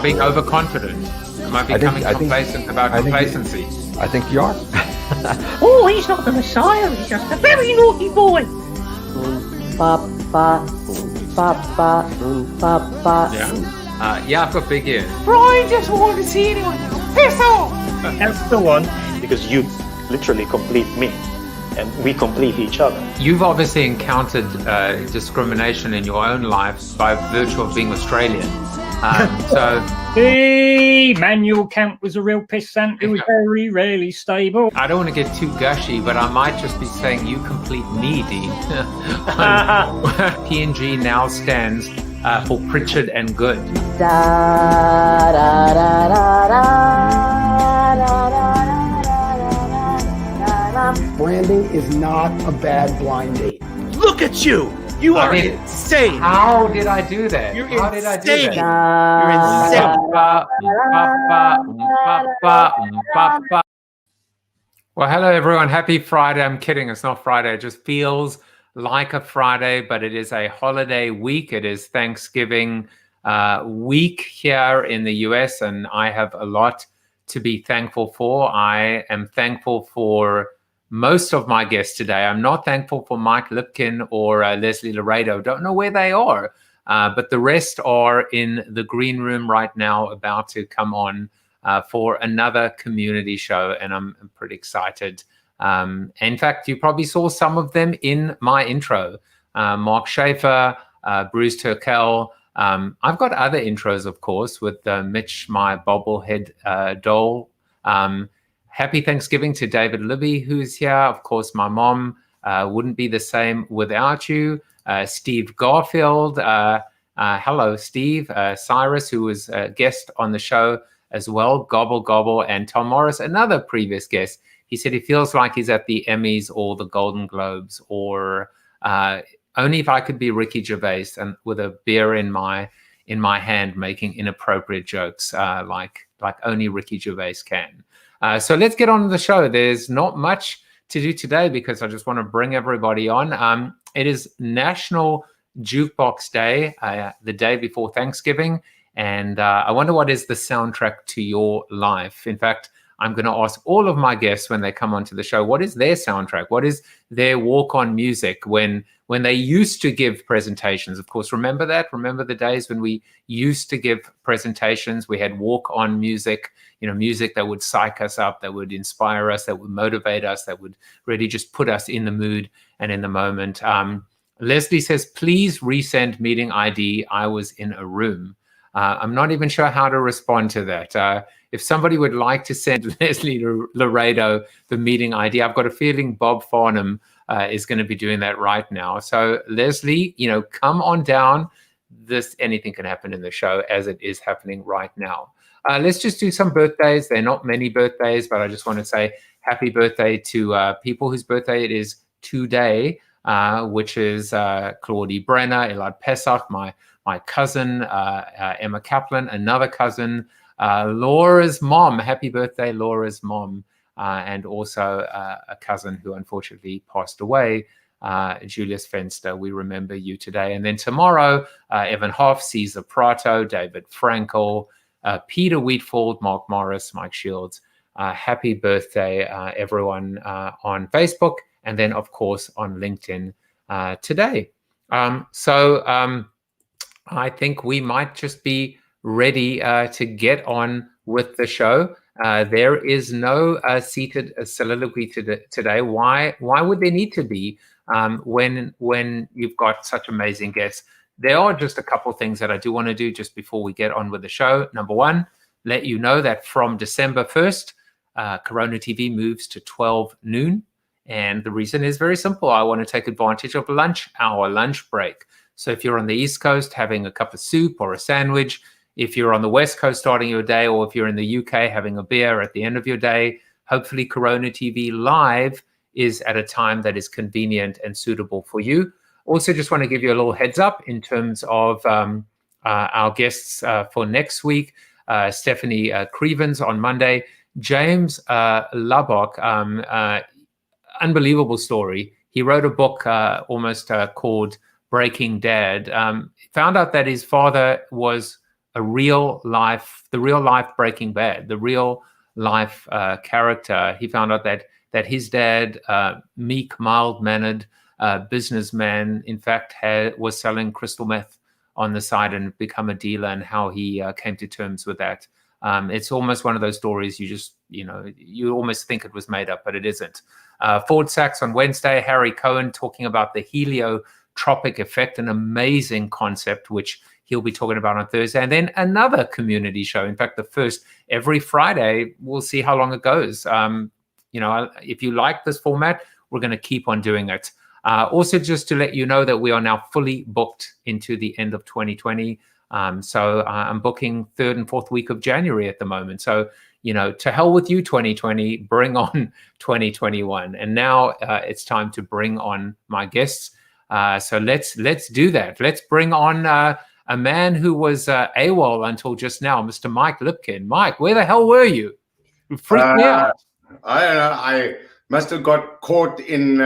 being overconfident? Am I becoming complacent about complacency? I think you are. Oh, he's not the Messiah. He's just a very naughty boy. Yeah, I've got big ears. Brian just wanted to see anyone now. Piss off! That's the one, because you literally complete me, and we complete each other. You've obviously encountered discrimination in your own life by virtue of being Australian. So, Hey, Manuel Camp was a real pissant. It was very rarely stable. I don't want to get too gushy, but I might just be saying you complete me, Dean. P&G now stands for Pritchard and Good. Branding is not a bad blind date. Look at you! You are insane! How did I do that? You're How insane! did I do that? You're insane! Well, hello everyone. Happy Friday. I'm kidding. It's not Friday. It just feels like a Friday, but it is a holiday week. It is Thanksgiving week here in the US, and I have a lot to be thankful for. I am thankful for most of my guests today. I'm not thankful for Mike Lipkin or Leslie Laredo. Don't know where they are, but the rest are in the green room right now, about to come on for another community show, and I'm pretty excited. In fact, you probably saw some of them in my intro. Mark Schaefer, Bruce Turkel. I've got other intros, of course, with Mitch, my bobblehead doll. Happy Thanksgiving to David Libby, who's here. Of course, my mom wouldn't be the same without you. Steve Garfield. Hello, Steve. Cyrus, who was a guest on the show as well. Gobble, gobble. And Tom Morris, another previous guest. He said he feels like he's at the Emmys or the Golden Globes, or only if I could be Ricky Gervais and with a beer in my hand, making inappropriate jokes like only Ricky Gervais can. So let's get on to the show. There's not much to do today because I just want to bring everybody on. It is National Jukebox Day, the day before Thanksgiving, and I wonder what is the soundtrack to your life. In fact, I'm going to ask all of my guests when they come onto the show, what is their soundtrack? What is their walk-on music when they used to give presentations? Of course, remember that? Remember the days when we used to give presentations? We had walk-on music, music that would psych us up, that would inspire us, that would motivate us, that would really just put us in the mood and in the moment. Leslie says, please resend meeting ID. I was in a room. I'm not even sure how to respond to that. If somebody would like to send Leslie Laredo the meeting ID, I've got a feeling Bob Farnham is going to be doing that right now. So Leslie, come on down. Anything can happen in the show as it is happening right now. Let's just do some birthdays. They're not many birthdays, but I just want to say happy birthday to people whose birthday it is today, which is Claudie Brenner, Elad Pesach, my cousin, Emma Kaplan, another cousin, Laura's mom. Happy birthday, Laura's mom. And also a cousin who unfortunately passed away, Julius Fenster. We remember you today. And then tomorrow, Evan Hoff, Caesar Prato, David Frankel, Peter Wheatfield, Mark Morris, Mike Shields. Happy birthday, everyone on Facebook, and then, of course, on LinkedIn today. I think we might just be ready to get on with the show. There is no seated soliloquy today. Why would there need to be when you've got such amazing guests? There are just a couple of things that I do want to do just before we get on with the show. Number one, let you know that from December 1st, CoronaTV moves to 12 noon. And the reason is very simple. I want to take advantage of lunch break. So if you're on the East Coast having a cup of soup or a sandwich, if you're on the West Coast starting your day, or if you're in the UK having a beer at the end of your day, hopefully CoronaTV Live is at a time that is convenient and suitable for you. Also, just want to give you a little heads up in terms of our guests for next week. Stephanie Crevens on Monday. James Lubbock, unbelievable story. He wrote a book almost called Breaking Dad. Found out that his father was the real life Breaking Bad, the real life character. He found out that his dad, meek, mild-mannered businessman, in fact, was selling crystal meth on the side and become a dealer, and how he came to terms with that. It's almost one of those stories you almost think it was made up, but it isn't. Ford Sachs on Wednesday, Harry Cohen talking about the heliotropic effect, an amazing concept, which he'll be talking about on Thursday. And then another community show. In fact, the first every Friday. We'll see how long it goes. If you like this format, we're going to keep on doing it. Also, just to let you know that we are now fully booked into the end of 2020. So I'm booking 3rd and 4th week of January at the moment. So, to hell with you, 2020, bring on 2021. And now it's time to bring on my guests. So let's do that. Let's bring on a man who was AWOL until just now, Mr. Mike Lipkin. Mike, where the hell were you? You freaked me out. I don't know. I must have got caught in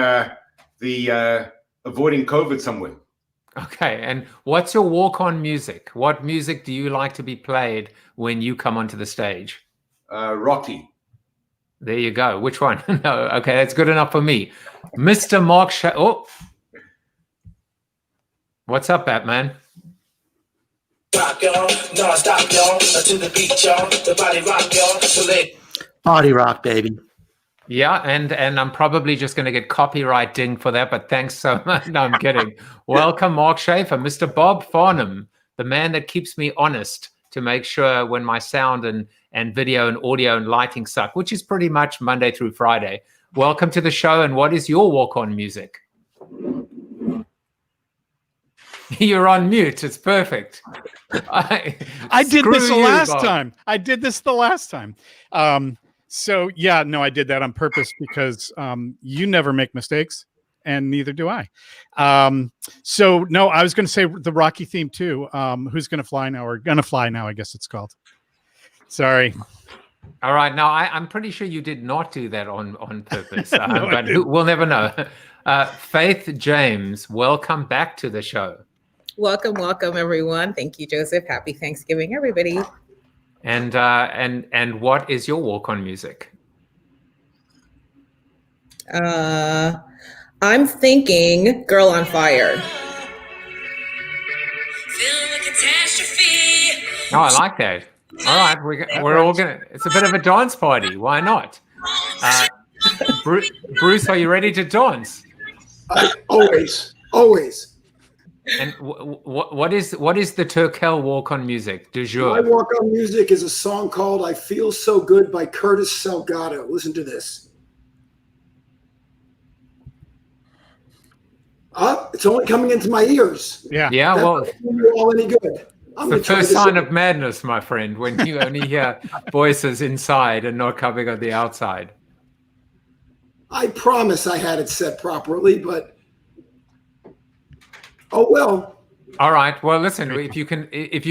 the avoiding COVID somewhere. Okay, and what's your walk-on music? What music do you like to be played when you come onto the stage? Rocky. There you go. Which one? No, okay, that's good enough for me. Mr. Mark what's up, Batman? Body rock, baby. Yeah, and I'm probably just going to get copyright dinged for that, but thanks so much. No, I'm kidding. Welcome, Mark Schaefer, Mr. Bob Farnham, the man that keeps me honest to make sure when my sound and video and audio and lighting suck, which is pretty much Monday through Friday. Welcome to the show, and what is your walk-on music? You're on mute. It's perfect. I did this the last time. I did this the last time. So yeah, no, I did that on purpose because you never make mistakes, and neither do I. So no, I was going to say the Rocky theme too. Who's going to fly now, or Gonna Fly Now, I guess it's called. Sorry. All right. Now, I'm pretty sure you did not do that on purpose, No, but we'll never know. Faith James, welcome back to the show. Welcome, everyone. Thank you, Joseph. Happy Thanksgiving, everybody. And what is your walk-on music? I'm thinking Girl on Fire. Oh, I like that. All right, we're all gonna. It's a bit of a dance party. Why not? Bruce, are you ready to dance? Always. And what is the Turkel walk-on music du jour? My walk-on music is a song called "I Feel So Good" by Curtis Salgado. Listen to this. It's only coming into my ears. Yeah. Yeah. Well, That's not doing you all any good. the first sign of madness, my friend, when you only hear voices inside and not coming on the outside. I promise I had it set properly, but oh well. All right. Well, listen. If you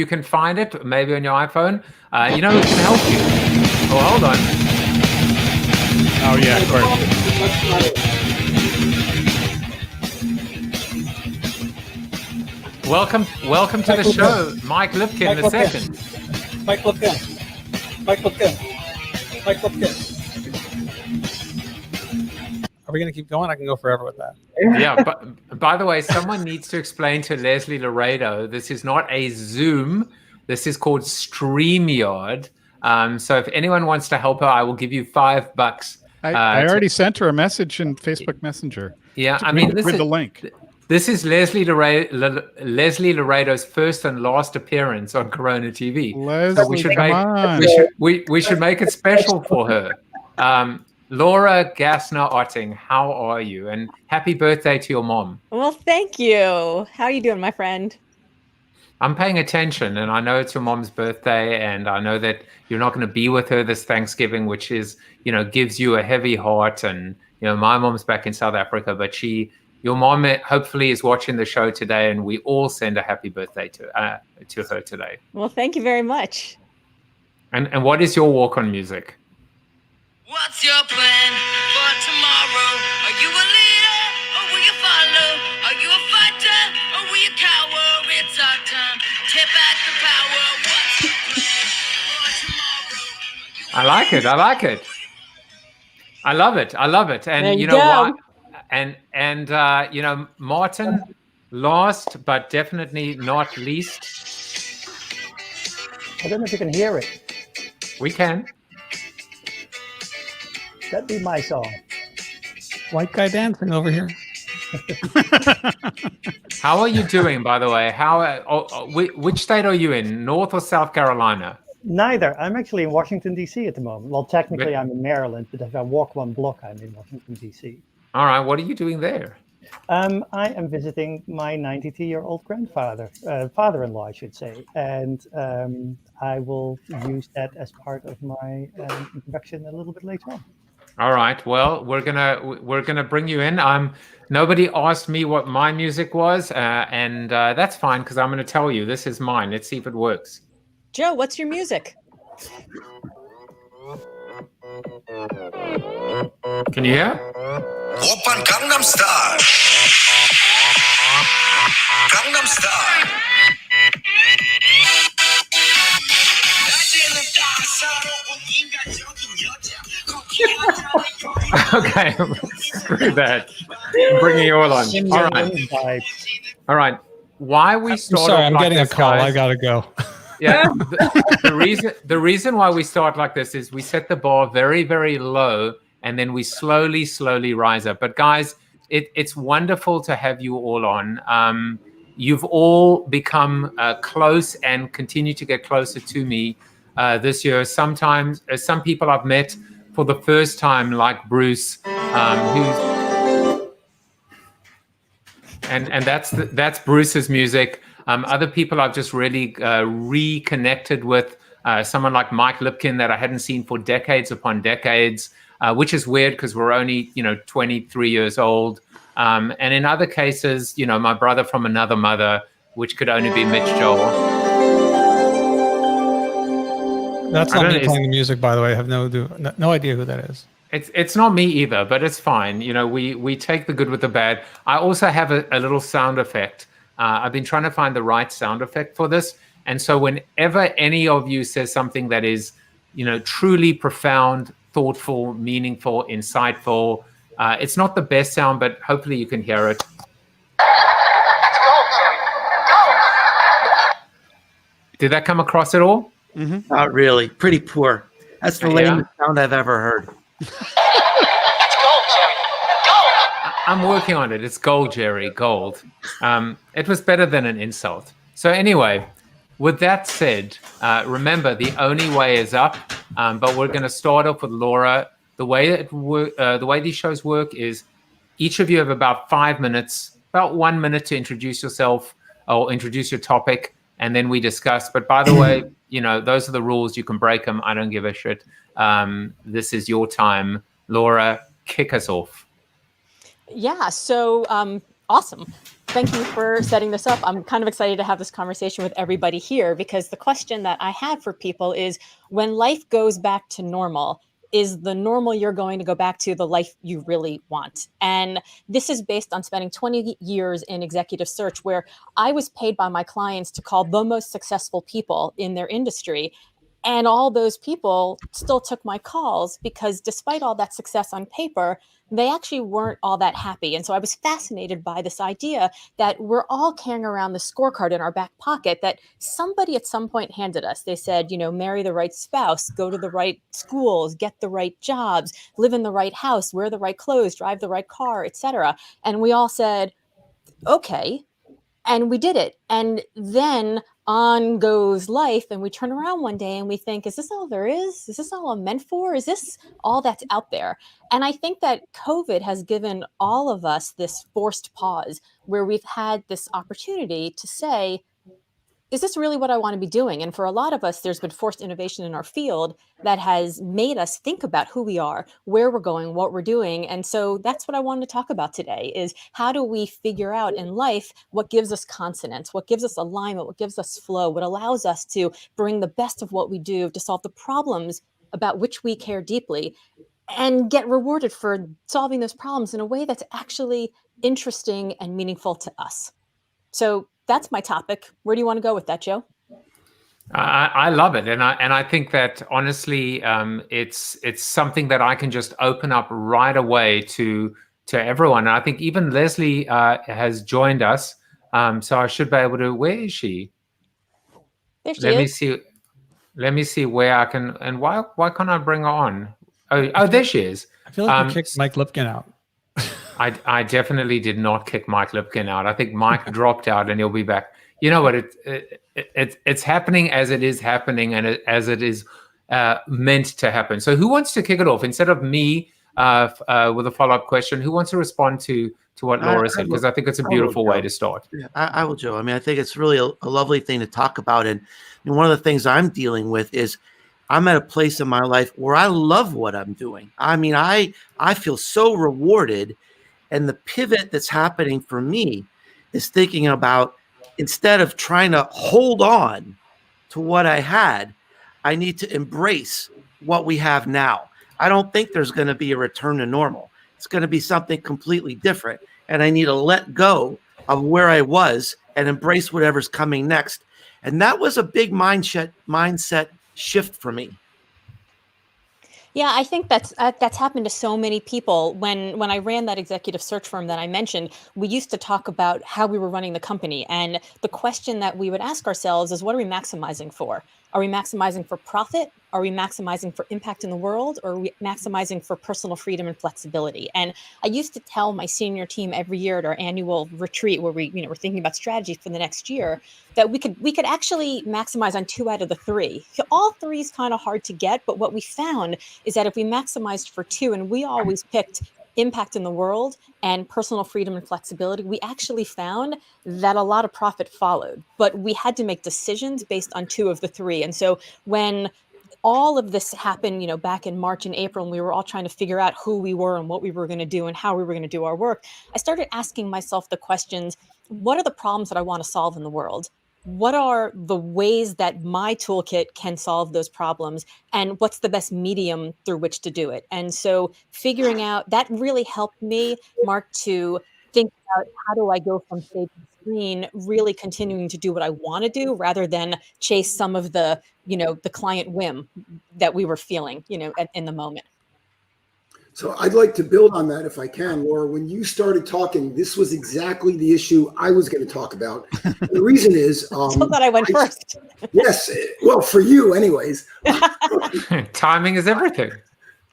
can find it, maybe on your iPhone, who can help you. Oh, hold on. Oh yeah, of course. That's not it. Welcome to the show, Mike Lipkin the second. Mike Lipkin. Are we going to keep going? I can go forever with that. Yeah, but by the way, someone needs to explain to Leslie Laredo, this is not a Zoom. This is called StreamYard. So if anyone wants to help her, I will give you $5. I already sent her a message in Facebook Messenger. Yeah, I mean, with the link. This is Leslie Laredo's first and last appearance on Corona TV. Leslie, so we should come we should make it special for her. Laura Gassner Otting, how are you? And happy birthday to your mom. Well, thank you. How are you doing, my friend? I'm paying attention, and I know it's your mom's birthday, and I know that you're not going to be with her this Thanksgiving, which is, gives you a heavy heart. And, my mom's back in South Africa, but your mom hopefully is watching the show today, and we all send a happy birthday to her today. Well, thank you very much. And what is your walk-on music? What's your plan for tomorrow? Are you a leader or will you follow? Are you a fighter or will you cower? It's our time. Take back the power. What's I like it. I like it. I love it. I love it. And There you you know go. what? And you know, Maarten, last but definitely not least. I don't know if you can hear it. We can. That'd be my song. White guy dancing over here. How are you doing, by the way? Which state are you in? North or South Carolina? Neither. I'm actually in Washington, D.C. at the moment. Well, technically, But- I'm in Maryland, but if I walk one block, I'm in Washington, D.C. All right. What are you doing there? I am visiting my 92-year-old grandfather, father-in-law, I should say, and I will use that as part of my introduction a little bit later on. All right. Well, we're gonna bring you in. Nobody asked me what my music was, and that's fine because I'm gonna tell you this is mine. Let's see if it works. Joe, what's your music? Can you hear? Oppan Gangnam Style. Gangnam Style. Okay. Screw that. I'm bringing you all on. All right. All right. Why we I'm start? sorry, off I'm like getting a this, call. guys- I gotta go. Yeah. The reason why we start like this is we set the bar very, very low, and then we slowly rise up. But guys, it's wonderful to have you all on. You've all become close and continue to get closer to me this year. Sometimes, some people I've met for the first time, like Bruce, and that's Bruce's music. Other people I've just really reconnected with. Someone like Mike Lipkin that I hadn't seen for decades upon decades, which is weird because we're only 23 years old. And in other cases, my brother from another mother, which could only be Mitch Joel. That's not me playing the music, by the way. I have no idea who that is. It's not me either, but it's fine. We take the good with the bad. I also have a little sound effect. I've been trying to find the right sound effect for this. And so whenever any of you says something that is, truly profound, thoughtful, meaningful, insightful, it's not the best sound, but hopefully you can hear it. Did that come across at all? Mm-hmm. Not really. Pretty poor. That's the lamest sound I've ever heard. I'm working on it. It's gold, Jerry, gold. It was better than an insult. So anyway, with that said, remember the only way is up. But we're going to start off with Laura. The way these shows work is each of you have about 5 minutes, about 1 minute to introduce yourself or introduce your topic, and then we discuss. But by the way, those are the rules. You can break them. I don't give a shit. This is your time. Laura, kick us off. Yeah, so awesome. Thank you for setting this up. I'm kind of excited to have this conversation with everybody here because the question that I had for people is when life goes back to normal, is the normal you're going to go back to the life you really want? And this is based on spending 20 years in executive search where I was paid by my clients to call the most successful people in their industry. And all those people still took my calls because despite all that success on paper, they actually weren't all that happy. And so I was fascinated by this idea that we're all carrying around the scorecard in our back pocket that somebody at some point handed us. They said, marry the right spouse, go to the right schools, get the right jobs, live in the right house, wear the right clothes, drive the right car, etc. And we all said, okay. And we did it. And then on goes life. And we turn around one day and we think, is this all there is? Is this all I'm meant for? Is this all that's out there? And I think that COVID has given all of us this forced pause where we've had this opportunity to say, is this really what I want to be doing? And for a lot of us, there's been forced innovation in our field that has made us think about who we are, where we're going, what we're doing. And so that's what I wanted to talk about today is how do we figure out in life what gives us consonance, what gives us alignment, what gives us flow, what allows us to bring the best of what we do to solve the problems about which we care deeply and get rewarded for solving those problems in a way that's actually interesting and meaningful to us. So that's my topic. Where do you want to go with that, Joe? I love it, and I think that honestly, it's something that I can just open up right away to everyone. And I think even Leslie has joined us, so I should be able to. Where is she? There she Let me is. see. Let me see where I can. And why can't I bring her on? Oh, there she is. I feel like you kicked Mike Lipkin out. I definitely did not kick Mike Lipkin out. I think Mike dropped out, and he'll be back. You know what? It's happening as it is happening, and as it is meant to happen. So, who wants to kick it off instead of me with a follow-up question? Who wants to respond to what Laura said? Because I think it's a beautiful way to start. Yeah, I will, Joe. I mean, I think it's really a lovely thing to talk about, and one of the things I'm dealing with is I'm at a place in my life where I love what I'm doing. I mean, I feel so rewarded, and the pivot that's happening for me is thinking about, instead of trying to hold on to what I had, I need to embrace what we have now. I don't think there's going to be a return to normal. It's going to be something completely different. And I need to let go of where I was and embrace whatever's coming next. And that was a big mindset shift for me. Yeah, I think that's happened to so many people. When I ran that executive search firm that I mentioned, we used to talk about how we were running the company. And the question that we would ask ourselves is, what are we maximizing for? Are we maximizing for profit? Are we maximizing for impact in the world? Or are we maximizing for personal freedom and flexibility? And I used to tell my senior team every year at our annual retreat, where we're thinking about strategy for the next year, that we could actually maximize on 2 out of the 3. All 3 is kind of hard to get, but what we found is that if we maximized for 2, and we always picked impact in the world and personal freedom and flexibility, we actually found that a lot of profit followed. But we had to make decisions based on 2 of the 3. And so when all of this happened, back in March and April, and we were all trying to figure out who we were and what we were going to do and how we were going to do our work, I started asking myself the questions: what are the problems that I want to solve in the world? What are the ways that my toolkit can solve those problems? And what's the best medium through which to do it? And so figuring out that really helped me, Mark, to think about, how do I go from stage to screen, really continuing to do what I want to do rather than chase some of the, the client whim that we were feeling, in the moment. So I'd like to build on that if I can, Laura. When you started talking, this was exactly the issue I was going to talk about. The reason is... so that I went first. Yes. Well, for you anyways. Timing is everything.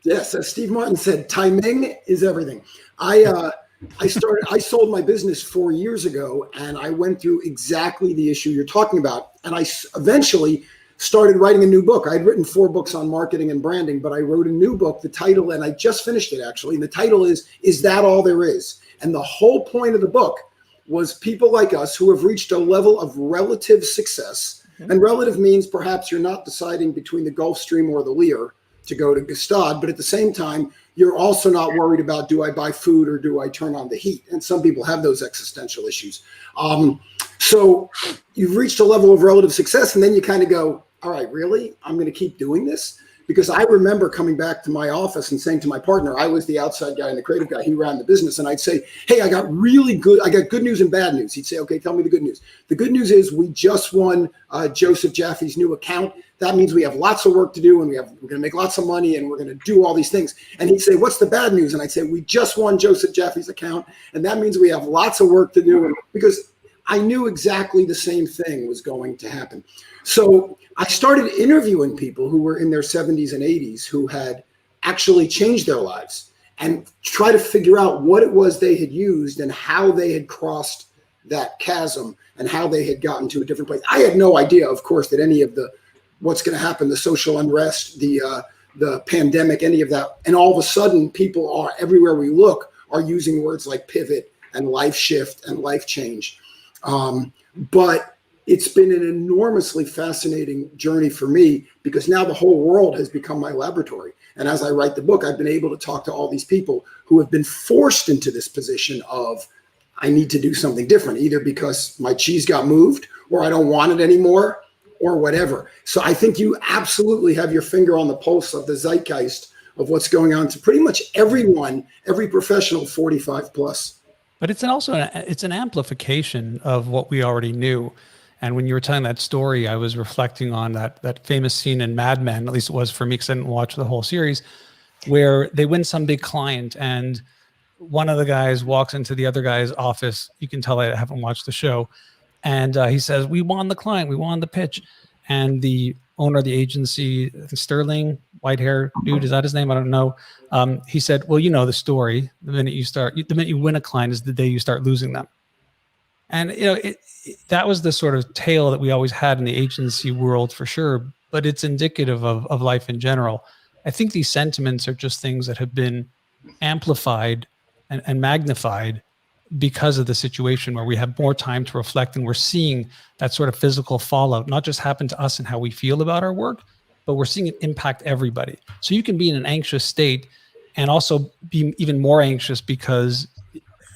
Yes. As Steve Martin said, timing is everything. I sold my business 4 years ago, and I went through exactly the issue you're talking about. And I eventually started writing a new book. I'd written 4 books on marketing and branding, but I wrote a new book. The title, and I just finished it actually, and the title is That All There Is? And the whole point of the book was people like us who have reached a level of relative success. Mm-hmm. And relative means perhaps you're not deciding between the Gulf Stream or the Lear to go to Gstaad, but at the same time, you're also not worried about, do I buy food or do I turn on the heat? And some people have those existential issues. So you've reached a level of relative success, and then you kind of go, all right, really? I'm going to keep doing this? Because I remember coming back to my office and saying to my partner, I was the outside guy and the creative guy, he ran the business, and I'd say, hey, I got good news and bad news. He'd say, okay, tell me the good news. The good news is we just won Joseph Jaffe's new account. That means we have lots of work to do, and we're going to make lots of money, and we're going to do all these things. And he'd say, what's the bad news? And I'd say, we just won Joseph Jaffe's account, and that means we have lots of work to do. And because I knew exactly the same thing was going to happen. So I started interviewing people who were in their 70s and 80s who had actually changed their lives, and try to figure out what it was they had used and how they had crossed that chasm and how they had gotten to a different place. I had no idea, of course, that any of what's going to happen, the social unrest, the pandemic, any of that. And all of a sudden, people are, everywhere we look, are using words like pivot and life shift and life change. But it's been an enormously fascinating journey for me, because now the whole world has become my laboratory. And as I write the book, I've been able to talk to all these people who have been forced into this position of, I need to do something different, either because my cheese got moved or I don't want it anymore or whatever. So I think you absolutely have your finger on the pulse of the zeitgeist of what's going on to pretty much everyone, every professional 45 plus. But it's also it's an amplification of what we already knew. And when you were telling that story, I was reflecting on that famous scene in Mad Men, at least it was for me because I didn't watch the whole series, where they win some big client and one of the guys walks into the other guy's office. You can tell I haven't watched the show. And he says, we won the client, we won the pitch. And the owner of the agency, Sterling, white hair dude, is that his name? I don't know. He said, well, you know the story. The minute you win a client is the day you start losing them. And that was the sort of tale that we always had in the agency world for sure, but it's indicative of life in general. I think these sentiments are just things that have been amplified and magnified because of the situation where we have more time to reflect, and we're seeing that sort of physical fallout not just happen to us and how we feel about our work, but we're seeing it impact everybody. So you can be in an anxious state and also be even more anxious because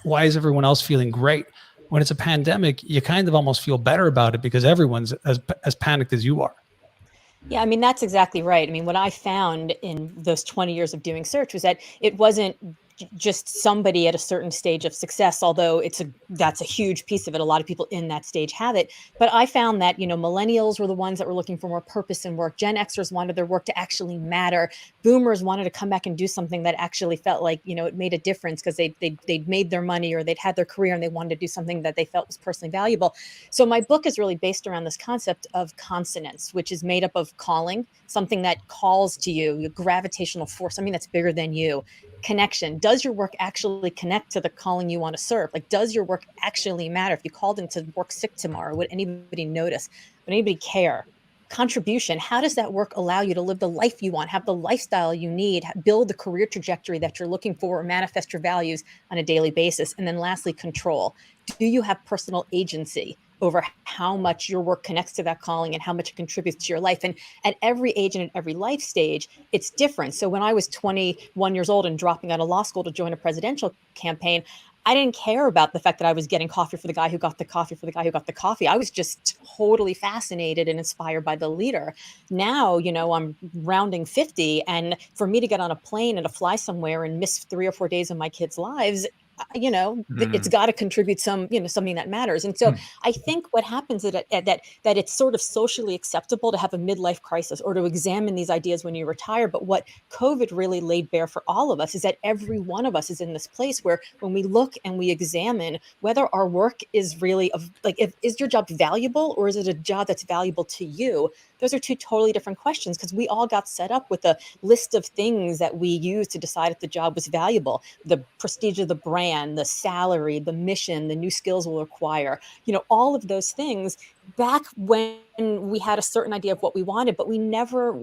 why is everyone else feeling great? When it's a pandemic, you kind of almost feel better about it because everyone's as panicked as you are. Yeah, I mean, that's exactly right. I mean, what I found in those 20 years of doing search was that it wasn't just somebody at a certain stage of success, although that's a huge piece of it. A lot of people in that stage have it. But I found that, millennials were the ones that were looking for more purpose in work. Gen Xers wanted their work to actually matter. Boomers wanted to come back and do something that actually felt like, it made a difference because they'd made their money or they'd had their career and they wanted to do something that they felt was personally valuable. So my book is really based around this concept of consonance, which is made up of calling, something that calls to you, your gravitational force, something that's bigger than you. Connection. Does your work actually connect to the calling you want to serve? Like, does your work actually matter? If you called in to work sick tomorrow, would anybody notice? Would anybody care? Contribution. How does that work allow you to live the life you want, have the lifestyle you need, build the career trajectory that you're looking for, or manifest your values on a daily basis? And then lastly, control. Do you have personal agency over how much your work connects to that calling and how much it contributes to your life? And at every age and at every life stage, it's different. So when I was 21 years old and dropping out of law school to join a presidential campaign, I didn't care about the fact that I was getting coffee for the guy who got the coffee for the guy who got the coffee. I was just totally fascinated and inspired by the leader. Now, I'm rounding 50, and for me to get on a plane and to fly somewhere and miss 3 or 4 days of my kids' lives, it's got to contribute something that matters. And so I think what happens is that it's sort of socially acceptable to have a midlife crisis or to examine these ideas when you retire. But what COVID really laid bare for all of us is that every one of us is in this place where when we look and we examine whether our work is really is your job valuable or is it a job that's valuable to you? Those are two totally different questions, because we all got set up with a list of things that we use to decide if the job was valuable. The prestige of the brand, the salary, the mission, the new skills we'll acquire, all of those things back when we had a certain idea of what we wanted, but we've never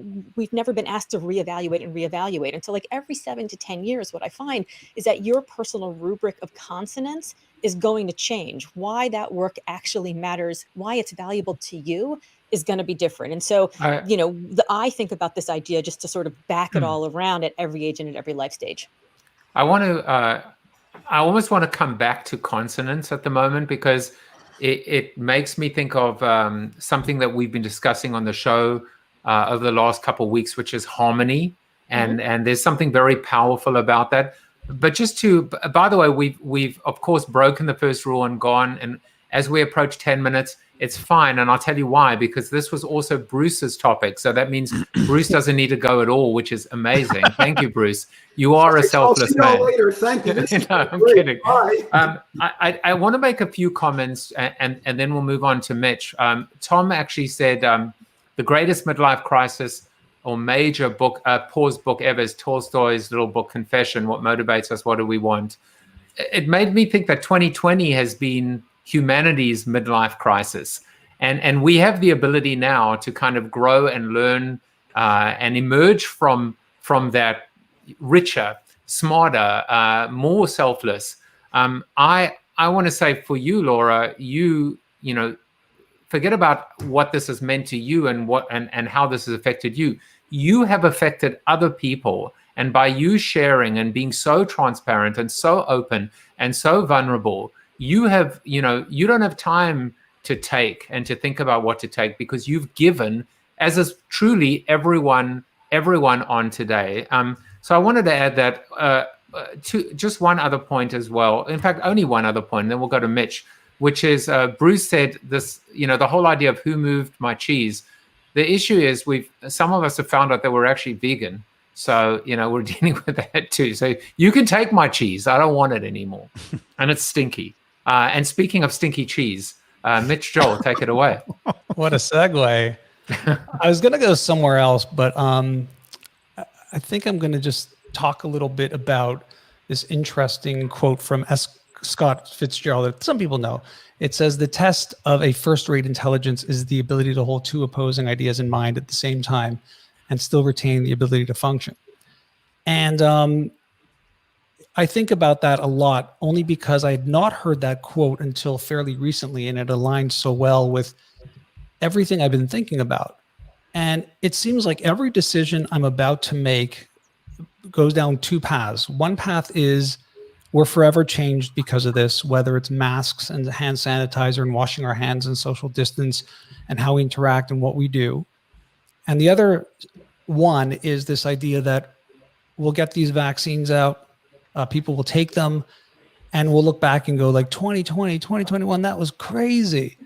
been asked to reevaluate. And so like every 7 to 10 years, what I find is that your personal rubric of consonance is going to change. Why that work actually matters, why it's valuable to you, is going to be different. And so, I think about this idea just to sort of back it all around at every age and at every life stage. I almost want to come back to consonance at the moment, because it makes me think of something that we've been discussing on the show over the last couple of weeks, which is harmony. And there's something very powerful about that. But just by the way, we've of course broken the first rule and gone. And as we approach 10 minutes, it's fine. And I'll tell you why, because this was also Bruce's topic. So that means Bruce doesn't need to go at all, which is amazing. Thank you, Bruce. You are a selfless man. I'll see you later. Thank you. No, I'm kidding. I want to make a few comments and then we'll move on to Mitch. Tom actually said the greatest midlife crisis or major book, pause book ever is Tolstoy's little book, Confession, What Motivates Us, What Do We Want? It made me think that 2020 has been humanity's midlife crisis. And we have the ability now to kind of grow and learn and emerge from that richer, smarter, more selfless. I want to say for you, Laura, you forget about what this has meant to you and how this has affected you. You have affected other people. And by you sharing and being so transparent and so open and so vulnerable, you don't have time to take and to think about what to take, because you've given, as is truly everyone on today. So I wanted to add that to just one other point as well. In fact, only one other point, and then we'll go to Mitch. which is Bruce said this, the whole idea of who moved my cheese. The issue is some of us have found out that we're actually vegan. So, we're dealing with that too. So you can take my cheese. I don't want it anymore. And it's stinky. And speaking of stinky cheese, Mitch, Joel, take it away. What a segue. I was going to go somewhere else, but I think I'm going to just talk a little bit about this interesting quote from Scott Fitzgerald that some people know. It says, the test of a first-rate intelligence is the ability to hold two opposing ideas in mind at the same time and still retain the ability to function. And I think about that a lot, only because I had not heard that quote until fairly recently, and it aligns so well with everything I've been thinking about. And it seems like every decision I'm about to make goes down two paths. One path is we're forever changed because of this, whether it's masks and hand sanitizer and washing our hands and social distance and how we interact and what we do. And the other one is this idea that we'll get these vaccines out, people will take them, and we'll look back and go like 2020, 2021, that was crazy.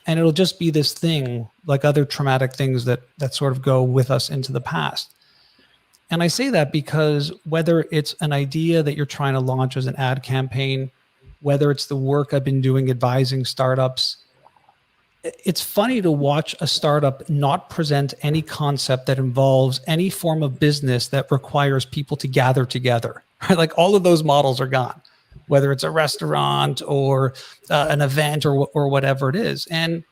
And it'll just be this thing like other traumatic things that sort of go with us into the past. And I say that because whether it's an idea that you're trying to launch as an ad campaign, whether it's the work I've been doing advising startups, it's funny to watch a startup not present any concept that involves any form of business that requires people to gather together. Right? Like all of those models are gone, whether it's a restaurant or an event or whatever it is. And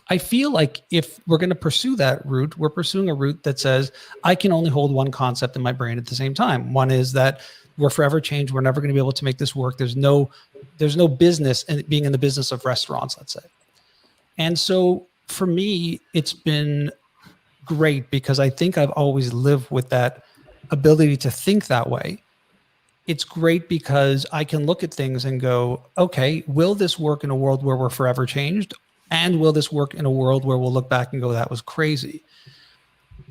I feel like if we're going to pursue that route, we're pursuing a route that says I can only hold one concept in my brain at the same time. One is that we're forever changed. We're never going to be able to make this work. There's no business in being in the business of restaurants, let's say. And so for me, it's been great because I think I've always lived with that ability to think that way. It's great because I can look at things and go, okay, will this work in a world where we're forever changed? And will this work in a world where we'll look back and go, that was crazy?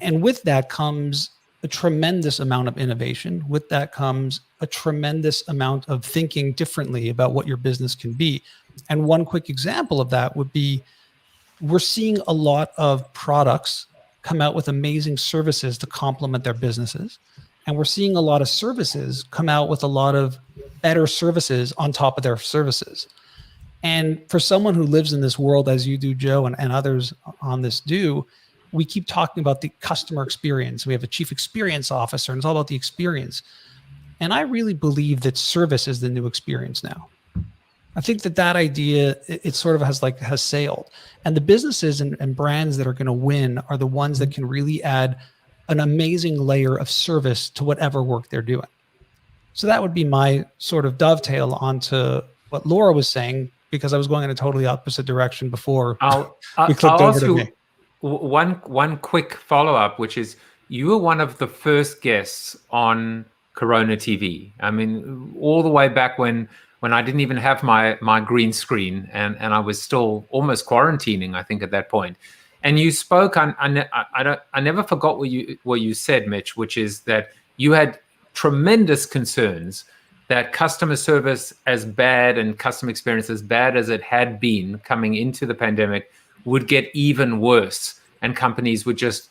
And with that comes a tremendous amount of innovation. With that comes a tremendous amount of thinking differently about what your business can be. And one quick example of that would be, we're seeing a lot of products come out with amazing services to complement their businesses. And we're seeing a lot of services come out with a lot of better services on top of their services. And for someone who lives in this world, as you do, Joe, and others on this do, we keep talking about the customer experience. We have a chief experience officer, and it's all about the experience. And I really believe that service is the new experience now. I think that idea, it sort of has sailed. And the businesses and brands that are going to win are the ones that can really add an amazing layer of service to whatever work they're doing. So that would be my sort of dovetail onto what Laura was saying, because I was going in a totally opposite direction before we clicked over to me. One quick follow-up, which is you were one of the first guests on CoronaTV. I mean, all the way back when I didn't even have my green screen and I was still almost quarantining, I think, at that point. And you spoke. I never forgot what you said, Mitch, which is that you had tremendous concerns that customer service as bad and customer experience as bad as it had been coming into the pandemic would get even worse, and companies would just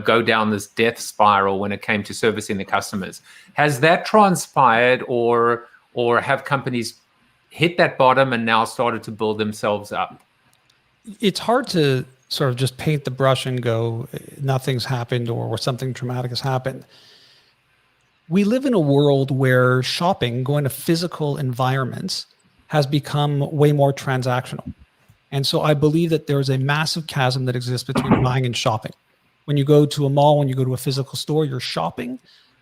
go down this death spiral when it came to servicing the customers. Has that transpired, or have companies hit that bottom and now started to build themselves up? It's hard to sort of just paint the brush and go, nothing's happened or something traumatic has happened. We live in a world where shopping, going to physical environments, has become way more transactional. And so I believe that there is a massive chasm that exists between buying and shopping. When you go to a mall, when you go to a physical store, you're shopping,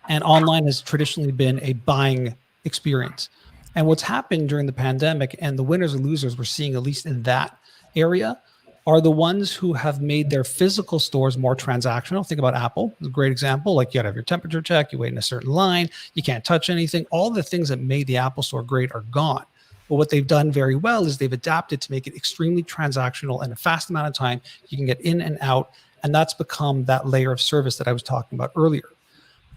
and online has traditionally been a buying experience. And what's happened during the pandemic, and the winners and losers we're seeing, at least in that area, are the ones who have made their physical stores more transactional. Think about Apple, it's a great example. Like, you gotta have your temperature check, you wait in a certain line, you can't touch anything. All the things that made the Apple Store great are gone. But what they've done very well is they've adapted to make it extremely transactional in a fast amount of time. You can get in and out, and that's become that layer of service that I was talking about earlier.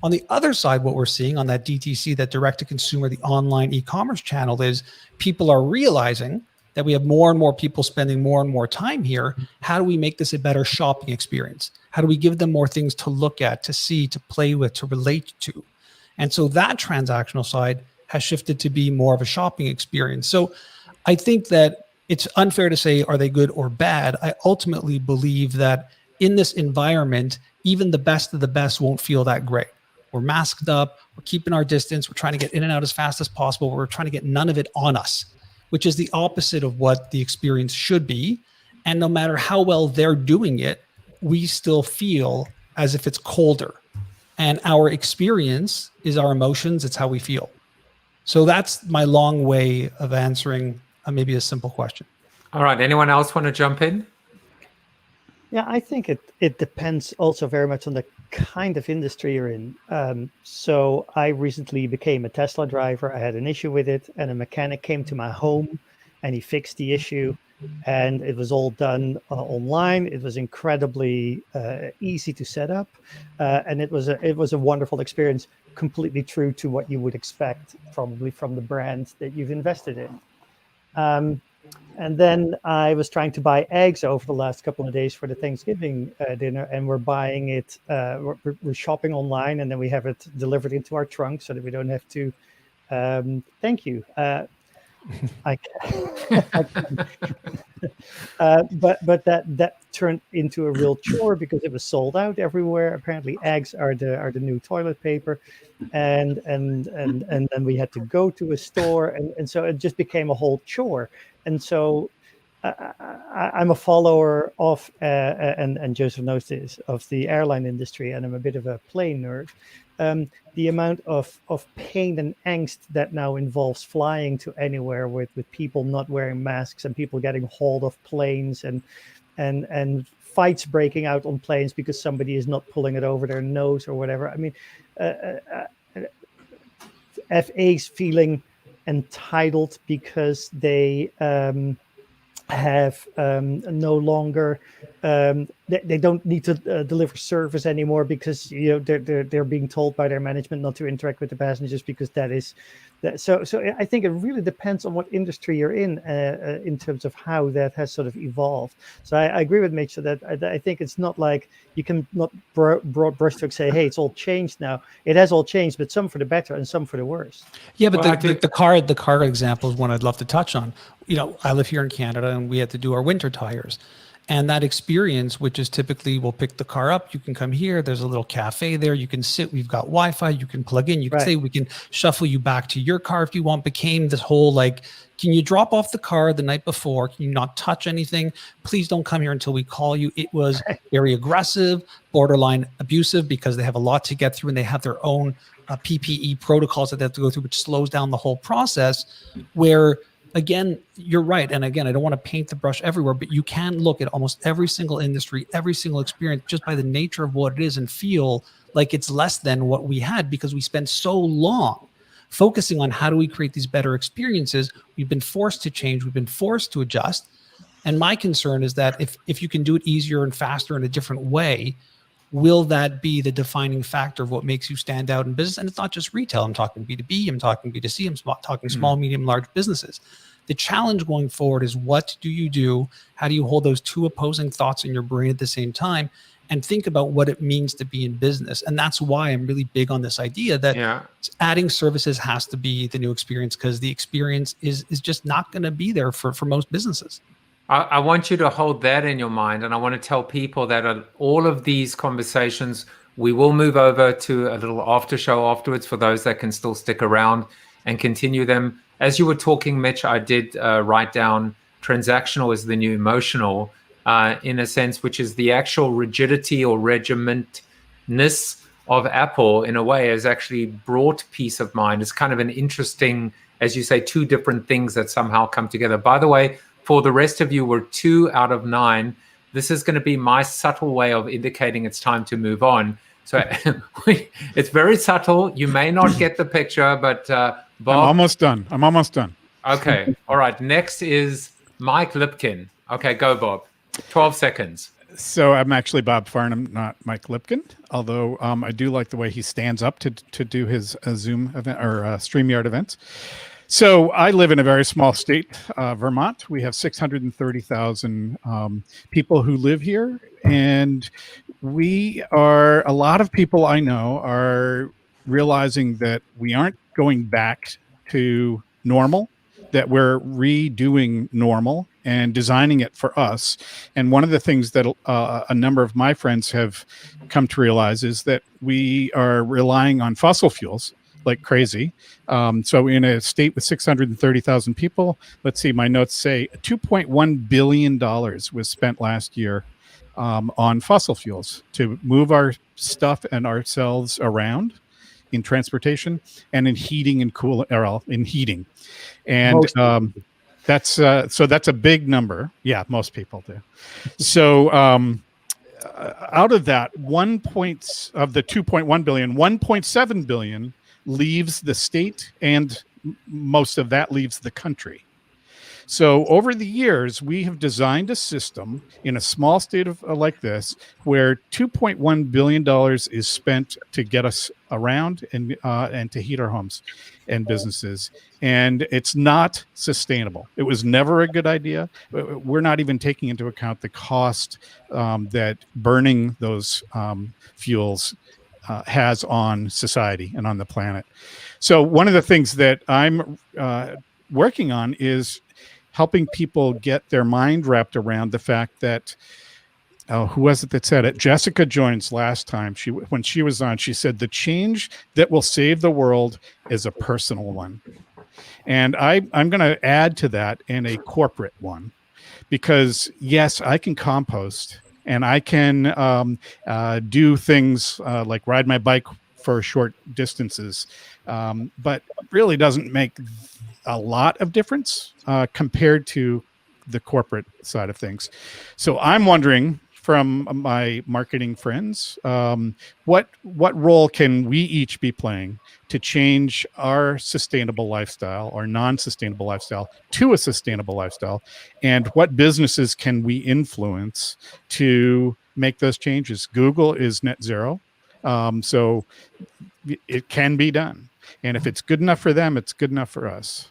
On the other side, what we're seeing on that DTC, that direct to consumer, the online e-commerce channel, is people are realizing that we have more and more people spending more and more time here. How do we make this a better shopping experience? How do we give them more things to look at, to see, to play with, to relate to? And so that transactional side has shifted to be more of a shopping experience. So I think that it's unfair to say, are they good or bad? I ultimately believe that in this environment, even the best of the best won't feel that great. We're masked up, we're keeping our distance, we're trying to get in and out as fast as possible. We're trying to get none of it on us, which is the opposite of what the experience should be. And no matter how well they're doing it, we still feel as if it's colder. And our experience is our emotions, it's how we feel. So that's my long way of answering maybe a simple question. All right, anyone else want to jump in? Yeah, I think it depends also very much on the kind of industry you're in. So I recently became a Tesla driver. I had an issue with it, and a mechanic came to my home and he fixed the issue, and it was all done online. It was incredibly easy to set up, and it was a wonderful experience, completely true to what you would expect probably from the brand that you've invested in. And then I was trying to buy eggs over the last couple of days for the Thanksgiving dinner, and we're buying it. We're shopping online, and then we have it delivered into our trunk so that we don't have to. Thank you. But that turned into a real chore because it was sold out everywhere. Apparently, eggs are the new toilet paper, and then we had to go to a store, and so it just became a whole chore. And so I'm a follower of, and Joseph knows this, of the airline industry, and I'm a bit of a plane nerd. The amount of pain and angst that now involves flying to anywhere with people not wearing masks and people getting hauled off planes and fights breaking out on planes because somebody is not pulling it over their nose or whatever. I mean, FAs feeling entitled because they have no longer they don't need to deliver service anymore because they're being told by their management not to interact with the passengers because that is that. So I think it really depends on what industry you're in terms of how that has sort of evolved. So I agree with Mitch that I think it's not like you can not broad brushstrokes say, hey, it's all changed now. It has all changed, but some for the better and some for the worse. Yeah, but the car example is one I'd love to touch on. I live here in Canada, and we had to do our winter tires. And that experience, which is typically we'll pick the car up, you can come here, there's a little cafe there, you can sit, we've got Wi-Fi, you can plug in, you can say we can shuffle you back to your car if you want, became this whole can you drop off the car the night before? Can you not touch anything? Please don't come here until we call you. It was very aggressive, borderline abusive, because they have a lot to get through and they have their own PPE protocols that they have to go through, which slows down the whole process where, again, you're right. And again, I don't want to paint the brush everywhere, but you can look at almost every single industry, every single experience, just by the nature of what it is and feel like it's less than what we had because we spent so long focusing on how do we create these better experiences. We've been forced to change. We've been forced to adjust. And my concern is that if you can do it easier and faster in a different way, will that be the defining factor of what makes you stand out in business? And it's not just retail. I'm talking B2B, I'm talking B2C, I'm talking small, medium, large businesses. The challenge going forward is what do you do? How do you hold those two opposing thoughts in your brain at the same time and think about what it means to be in business? And that's why I'm really big on this idea that adding services has to be the new experience, because the experience is just not going to be there for most businesses. I want you to hold that in your mind. And I want to tell people that all of these conversations, we will move over to a little after show afterwards for those that can still stick around and continue them. As you were talking, Mitch, I did write down transactional is the new emotional in a sense, which is the actual rigidity or regimentness of Apple in a way has actually brought peace of mind. It's kind of an interesting, as you say, two different things that somehow come together. By the way, for the rest of you, we're 2 out of 9. This is going to be my subtle way of indicating it's time to move on. So it's very subtle. You may not get the picture, but Bob. I'm almost done. Okay. All right. Next is Mike Lipkin. Okay, go, Bob. 12 seconds. So I'm actually Bob Farnham, not Mike Lipkin, although I do like the way he stands up to do his Zoom event or StreamYard events. So I live in a very small state, Vermont. We have 630,000 people who live here, and a lot of people I know are realizing that we aren't going back to normal, that we're redoing normal and designing it for us. And one of the things that a number of my friends have come to realize is that we are relying on fossil fuels like crazy. So in a state with 630,000 people, let's see, my notes say $2.1 billion was spent last year on fossil fuels to move our stuff and ourselves around in transportation and in heating and cooling, or in heating. And that's a big number. Yeah, most people do. So out of that, of the 2.1 billion, 1.7 billion leaves the state, and most of that leaves the country. So over the years, we have designed a system in a small state like this, where $2.1 billion is spent to get us around and to heat our homes and businesses. And it's not sustainable. It was never a good idea. We're not even taking into account the cost that burning those fuels has on society and on the planet. So one of the things that I'm working on is helping people get their mind wrapped around the fact that, who was it that said it? Jessica Jones last time, when she was on, she said, the change that will save the world is a personal one. And I'm going to add to that in a corporate one, because yes, I can compost and I can do things like ride my bike for short distances, but really doesn't make a lot of difference compared to the corporate side of things. So I'm wondering, from my marketing friends, what role can we each be playing to change our sustainable lifestyle or non-sustainable lifestyle to a sustainable lifestyle, and what businesses can we influence to make those changes? Google is net zero, so it can be done, and if it's good enough for them, it's good enough for us.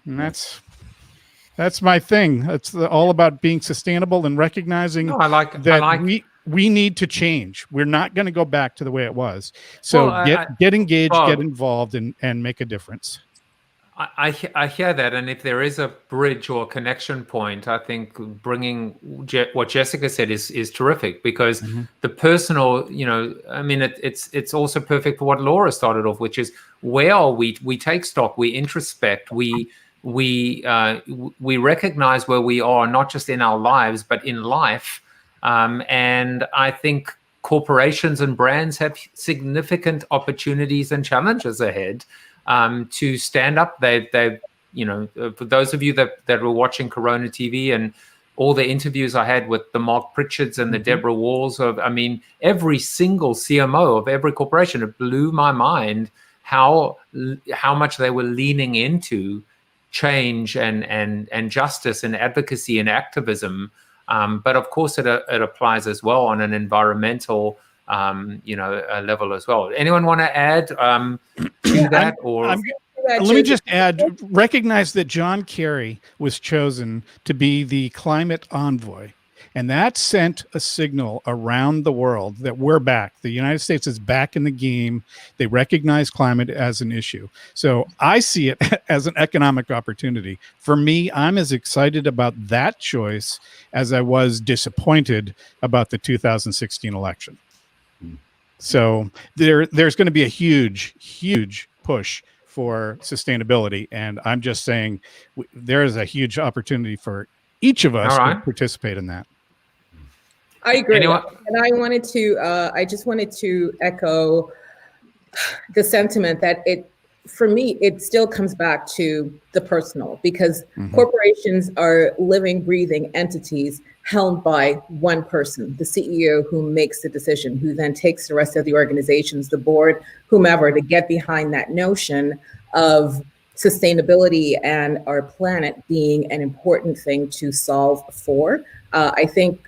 And that's my thing. It's all about being sustainable and recognizing that we need to change. We're not going to go back to the way it was. So get engaged, get involved, and make a difference. I hear that, and if there is a bridge or connection point, I think bringing what Jessica said is terrific, because the personal, I mean, it's also perfect for what Laura started off, which is where are we? We take stock, we introspect, we recognize where we are, not just in our lives, but in life. And I think corporations and brands have significant opportunities and challenges ahead to stand up. They've for those of you that were watching Corona TV and all the interviews I had with the Mark Pritchards and the Deborah Walls every single CMO of every corporation, it blew my mind how much they were leaning into change and justice and advocacy and activism. But of course it applies as well on an environmental level as well. Anyone want to add to that? Let me just add, recognize that John Kerry was chosen to be the climate envoy. And that sent a signal around the world that we're back. The United States is back in the game. They recognize climate as an issue. So I see it as an economic opportunity. For me, I'm as excited about that choice as I was disappointed about the 2016 election. So there's going to be a huge, huge push for sustainability. And I'm just saying there is a huge opportunity for each of us to participate in that. I agree. And I just wanted to echo the sentiment that for me, it still comes back to the personal, because corporations are living, breathing entities held by one person, the CEO, who makes the decision, who then takes the rest of the organizations, the board, whomever, to get behind that notion of sustainability and our planet being an important thing to solve for. I think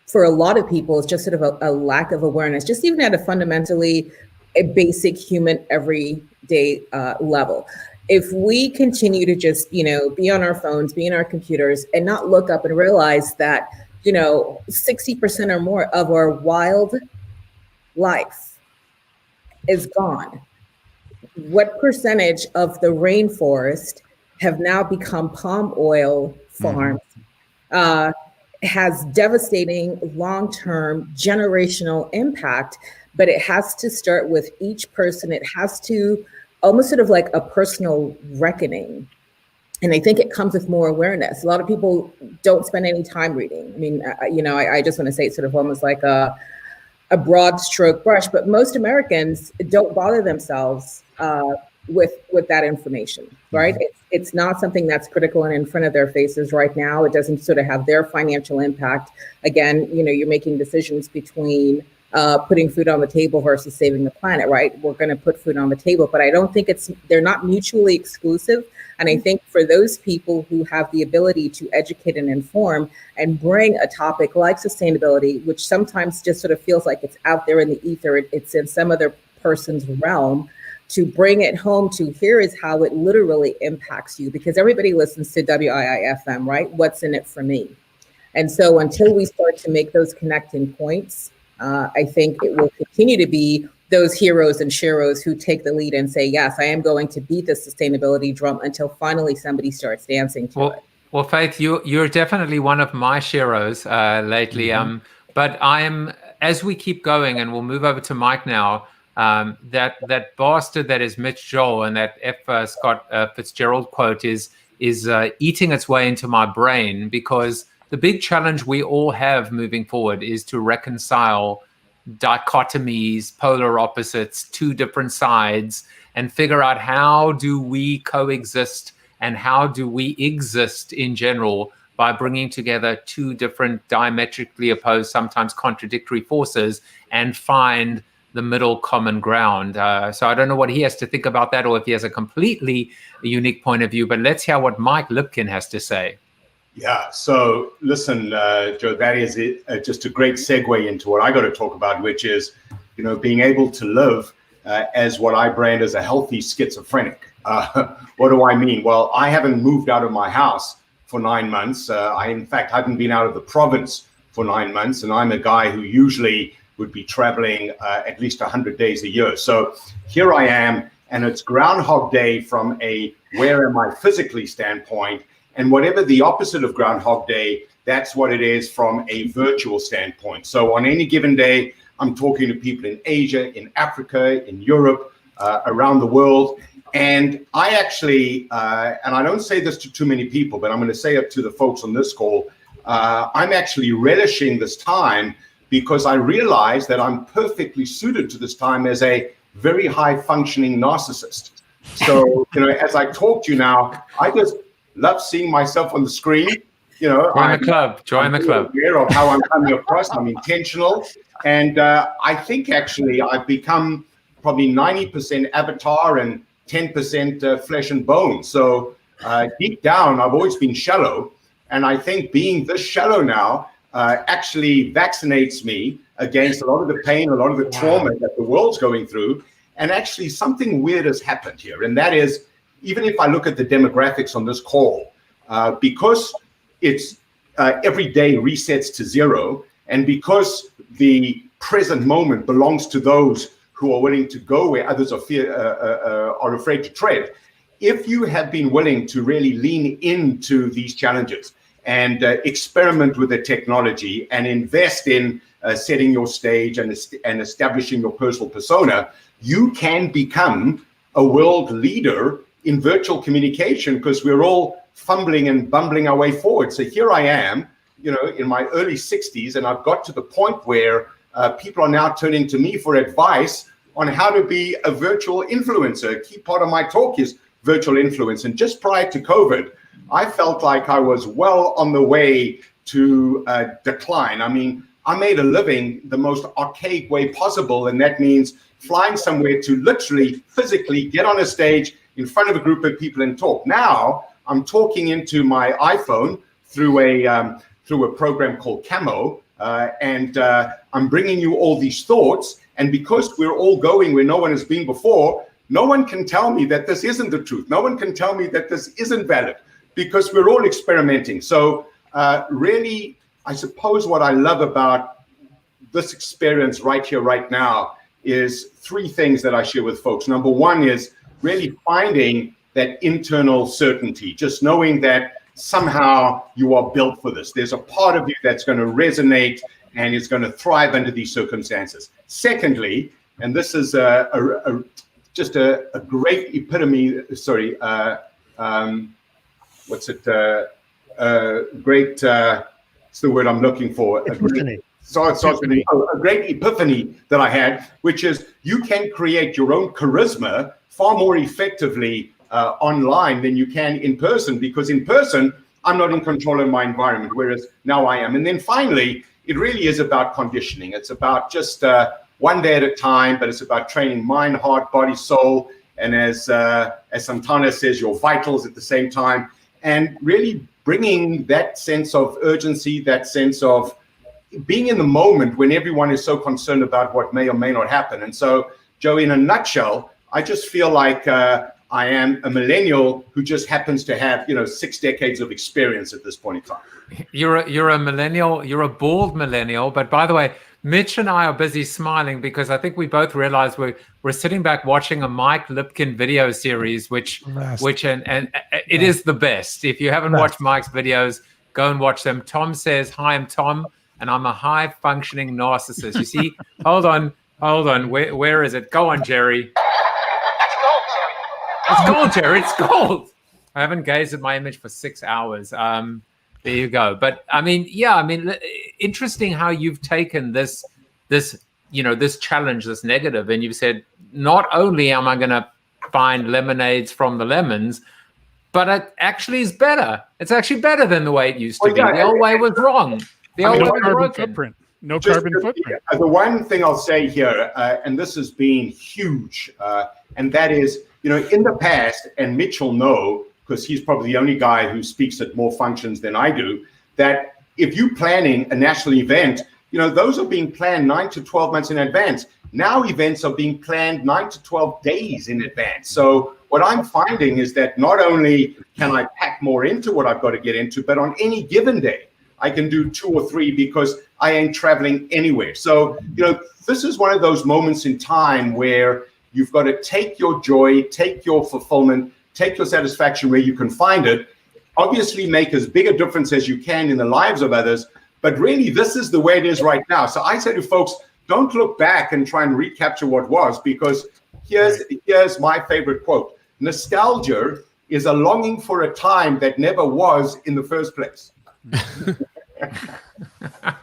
for a lot of people, it's just sort of a lack of awareness, just even at a fundamentally a basic human everyday level. If we continue to just, be on our phones, be in our computers, and not look up and realize that, 60% or more of our wild life is gone. What percentage of the rainforest have now become palm oil farms? Has devastating long-term generational impact, but it has to start with each person. It has to almost sort of like a personal reckoning. And I think it comes with more awareness. A lot of people don't spend any time reading. I mean, I just want to say it's sort of almost like a broad stroke brush, but most Americans don't bother themselves with that information, right? It's not something that's critical and in front of their faces right now. It doesn't sort of have their financial impact. Again, you're making decisions between putting food on the table versus saving the planet, right? We're going to put food on the table, but I don't think they're not mutually exclusive. And I think for those people who have the ability to educate and inform and bring a topic like sustainability, which sometimes just sort of feels like it's out there in the ether, it's in some other person's realm, to bring it home to here is how it literally impacts you, because everybody listens to WIIFM, right? What's in it for me? And so until we start to make those connecting points, I think it will continue to be those heroes and sheroes who take the lead and say, yes, I am going to beat the sustainability drum until finally somebody starts dancing to it. Well, Faith, you're definitely one of my sheroes lately. But as we keep going, and we'll move over to Mike now, that bastard that is Mitch Joel and that F. Scott Fitzgerald quote is eating its way into my brain, because the big challenge we all have moving forward is to reconcile dichotomies, polar opposites, two different sides, and figure out how do we coexist and how do we exist in general by bringing together two different diametrically opposed, sometimes contradictory forces, and find the middle common ground. So I don't know what he has to think about that, or if he has a completely unique point of view, but let's hear what Mike Lipkin has to say. Yeah, so listen, Joe, that is just a great segue into what I got to talk about, which is, being able to live as what I brand as a healthy schizophrenic. What do I mean? Well, I haven't moved out of my house for 9 months. In fact, haven't been out of the province for 9 months, and I'm a guy who usually would be traveling at least 100 days a year. So here I am, and it's Groundhog Day from a where am I physically standpoint. And whatever the opposite of Groundhog Day, that's what it is from a virtual standpoint. So on any given day, I'm talking to people in Asia, in Africa, in Europe, around the world. And I actually, and I don't say this to too many people, but I'm going to say it to the folks on this call, I'm actually relishing this time because I realize that I'm perfectly suited to this time as a very high functioning narcissist. So, as I talk to you now, I just love seeing myself on the screen. Join the club. Aware of how I'm coming across. I'm intentional. And I think actually I've become probably 90% avatar and 10% flesh and bone. So deep down, I've always been shallow. And I think being this shallow now actually vaccinates me against a lot of the pain, a lot of the trauma that the world's going through. And actually something weird has happened here. And that is, even if I look at the demographics on this call, because it's every day resets to zero, and because the present moment belongs to those who are willing to go where others are afraid to tread, if you have been willing to really lean into these challenges and experiment with the technology and invest in setting your stage and establishing your personal persona, you can become a world leader in virtual communication, because we're all fumbling and bumbling our way forward. So here I am, in my early 60s, and I've got to the point where people are now turning to me for advice on how to be a virtual influencer. A key part of my talk is virtual influence. And just prior to COVID, I felt like I was well on the way to decline. I mean, I made a living the most archaic way possible, and that means flying somewhere to literally, physically get on a stage in front of a group of people and talk. Now I'm talking into my iPhone through a program called Camo, and I'm bringing you all these thoughts. And because we're all going where no one has been before, no one can tell me that this isn't the truth. No one can tell me that this isn't valid, because we're all experimenting. So really, I suppose what I love about this experience right here, right now, is three things that I share with folks. Number one is really finding that internal certainty, just knowing that somehow you are built for this. There's a part of you that's going to resonate and is going to thrive under these circumstances. Secondly, and this is just a great epitome, sorry, what's it, great, it's the word I'm looking for. Epiphany. A great epiphany that I had, which is you can create your own charisma far more effectively online than you can in person, because in person, I'm not in control of my environment, whereas now I am. And then finally, it really is about conditioning. It's about just one day at a time, but it's about training mind, heart, body, soul, and as Santana says, your vitals at the same time, and really bringing that sense of urgency, that sense of being in the moment when everyone is so concerned about what may or may not happen. And so, Joe, in a nutshell, I just feel like I am a millennial who just happens to have, 6 decades of experience at this point in time. You're a millennial. You're a bald millennial. But by the way, Mitch and I are busy smiling because I think we both realize we're sitting back watching a Mike Lipkin video series, which and it is the best. If you haven't watched Mike's videos, go and watch them. Tom says, "Hi, I'm Tom, and I'm a high-functioning narcissist." You see, hold on. Where is it? Go on, Jerry. It's gold, Jerry. It's gold. I haven't gazed at my image for 6 hours. There you go. But interesting how you've taken this challenge, this negative, and you've said, not only am I going to find lemonades from the lemons, but it actually is better. It's actually better than the way it used to be. The old way was wrong. The old way was carbon footprint. No carbon footprint. The one thing I'll say here, and this has been huge, and that is, in the past, and Mitch will know, because he's probably the only guy who speaks at more functions than I do, that if you're planning a national event, those are being planned 9 to 12 months in advance. Now events are being planned 9 to 12 days in advance. So what I'm finding is that not only can I pack more into what I've got to get into, but on any given day, I can do 2 or 3 because I ain't traveling anywhere. So, this is one of those moments in time where you've got to take your joy, take your fulfillment, take your satisfaction where you can find it, obviously make as big a difference as you can in the lives of others, but really this is the way it is right now. So I say to folks, don't look back and try and recapture what was, because here's my favorite quote. Nostalgia is a longing for a time that never was in the first place. I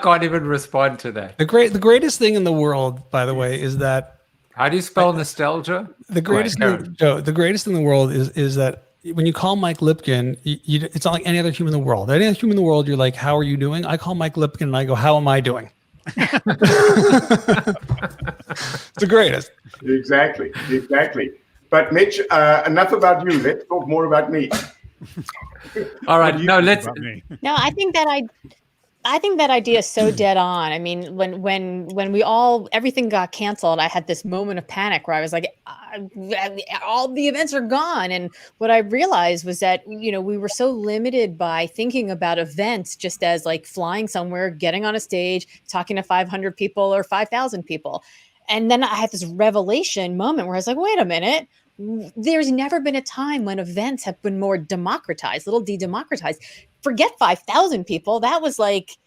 can't even respond to that. The greatest thing in the world, by the way, is that. How do you spell nostalgia? The greatest thing, Joe, the greatest thing in the world is that when you call Mike Lipkin, it's not like any other human in the world. Any other human in the world, you're like, "How are you doing?" I call Mike Lipkin and I go, "How am I doing?" It's the greatest. Exactly. But Mitch, enough about you. Let's talk more about me. All right. No, let's. No, I think that idea is so dead on. I mean, when we everything got canceled, I had this moment of panic where I was like, all the events are gone. And what I realized was that, we were so limited by thinking about events just as like flying somewhere, getting on a stage, talking to 500 people or 5,000 people. And then I had this revelation moment where I was like, wait a minute. There's never been a time when events have been more democratized, little de-democratized. Forget 5,000 people. That was like,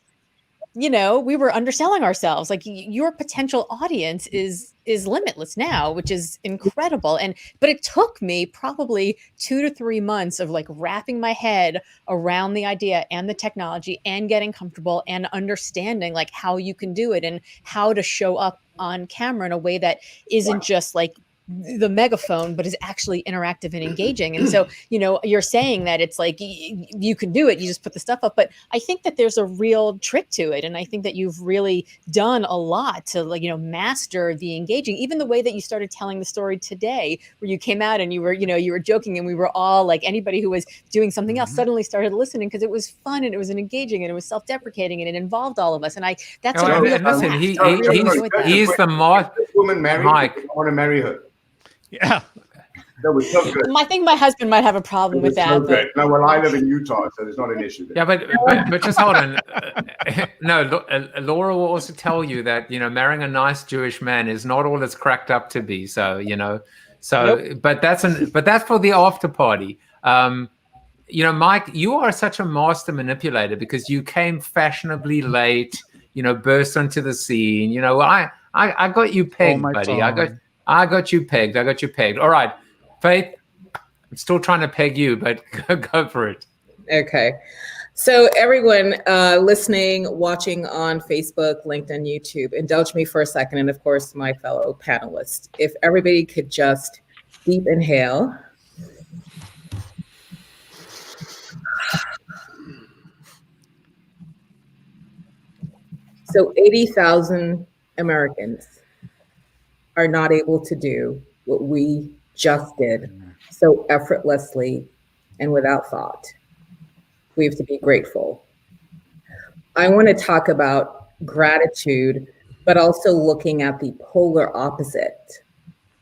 we were underselling ourselves. Like your potential audience is limitless now, which is incredible. But it took me probably 2 to 3 months of like wrapping my head around the idea and the technology and getting comfortable and understanding like how you can do it and how to show up on camera in a way that isn't just like the megaphone, but is actually interactive and engaging. And so, you know, you're saying that it's like you can do it, you just put the stuff up. But I think that there's a real trick to it. And I think that you've really done a lot to, like, you know, master the engaging. Even the way that you started telling the story today, where you came out and you were, you know, you were joking, and we were all like, anybody who was doing something else suddenly started listening because it was fun and it was engaging and it was self-deprecating and it involved all of us. And that's a real listen, blast. he's the most woman married. Mike. I want to marry her. Yeah. That was so good. I think my husband might have a problem with that. So good. No, well, I live in Utah, so there's not an issue there. Yeah, but just hold on. No, Laura will also tell you that, you know, marrying a nice Jewish man is not all it's cracked up to be. So, you know, but that's for the after party. You know, Mike, you are such a master manipulator because you came fashionably late, you know, burst onto the scene. You know, I got you pegged, buddy. God. I got you pegged. All right, Faith, I'm still trying to peg you, but go for it. Okay. So everyone listening, watching on Facebook, LinkedIn, YouTube, indulge me for a second. And of course, my fellow panelists, if everybody could just deep inhale. So 80,000 Americans are not able to do what we just did so effortlessly and without thought. We have to be grateful. I want to talk about gratitude, but also looking at the polar opposite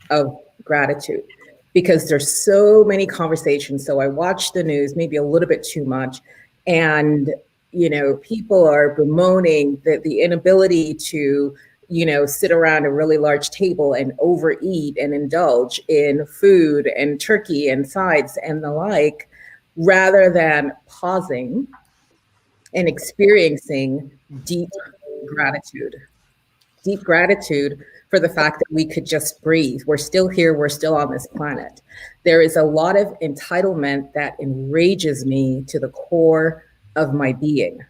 of gratitude, because there's so many conversations. So I watch the news, maybe a little bit too much, and you know, people are bemoaning the inability to, you know, sit around a really large table and overeat and indulge in food and turkey and sides and the like, rather than pausing and experiencing deep gratitude for the fact that we could just breathe. We're still here. We're still on this planet. There is a lot of entitlement that enrages me to the core of my being.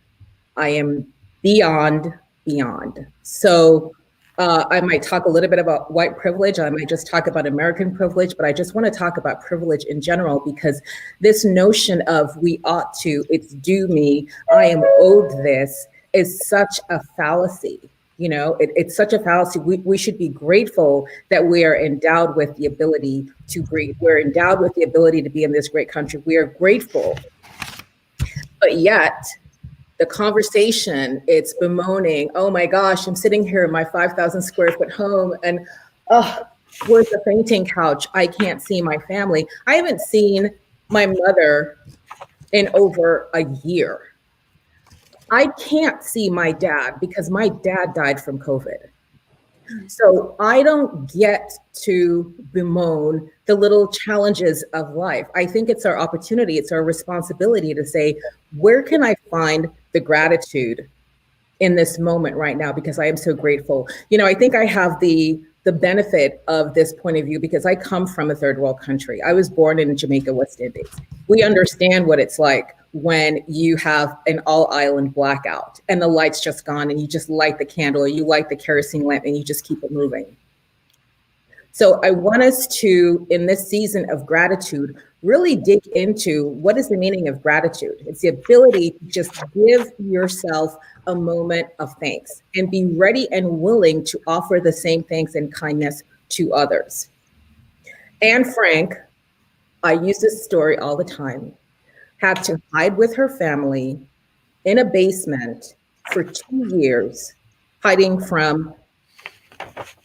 I am beyond. So I might talk a little bit about white privilege. I might just talk about American privilege, but I just want to talk about privilege in general, because this notion of we ought to, it's due me, I am owed this, is such a fallacy. You know, it's such a fallacy. We should be grateful that we are endowed with the ability to breathe. We're endowed with the ability to be in this great country. We are grateful. But yet, the conversation, it's bemoaning, oh my gosh, I'm sitting here in my 5,000 square foot home and, oh, where's the fainting couch? I can't see my family. I haven't seen my mother in over a year. I can't see my dad because my dad died from COVID. So I don't get to bemoan the little challenges of life. I think it's our opportunity, it's our responsibility to say, where can I find the gratitude in this moment right now? Because I am so grateful. You know, I think I have the benefit of this point of view because I come from a third world country. I was born in Jamaica, West Indies. We understand what it's like when you have an all island blackout and the light's just gone and you just light the candle or you light the kerosene lamp and you just keep it moving. So I want us to, in this season of gratitude, really dig into what is the meaning of gratitude. It's the ability to just give yourself a moment of thanks and be ready and willing to offer the same thanks and kindness to others. Anne Frank, I use this story all the time, had to hide with her family in a basement for 2 years, hiding from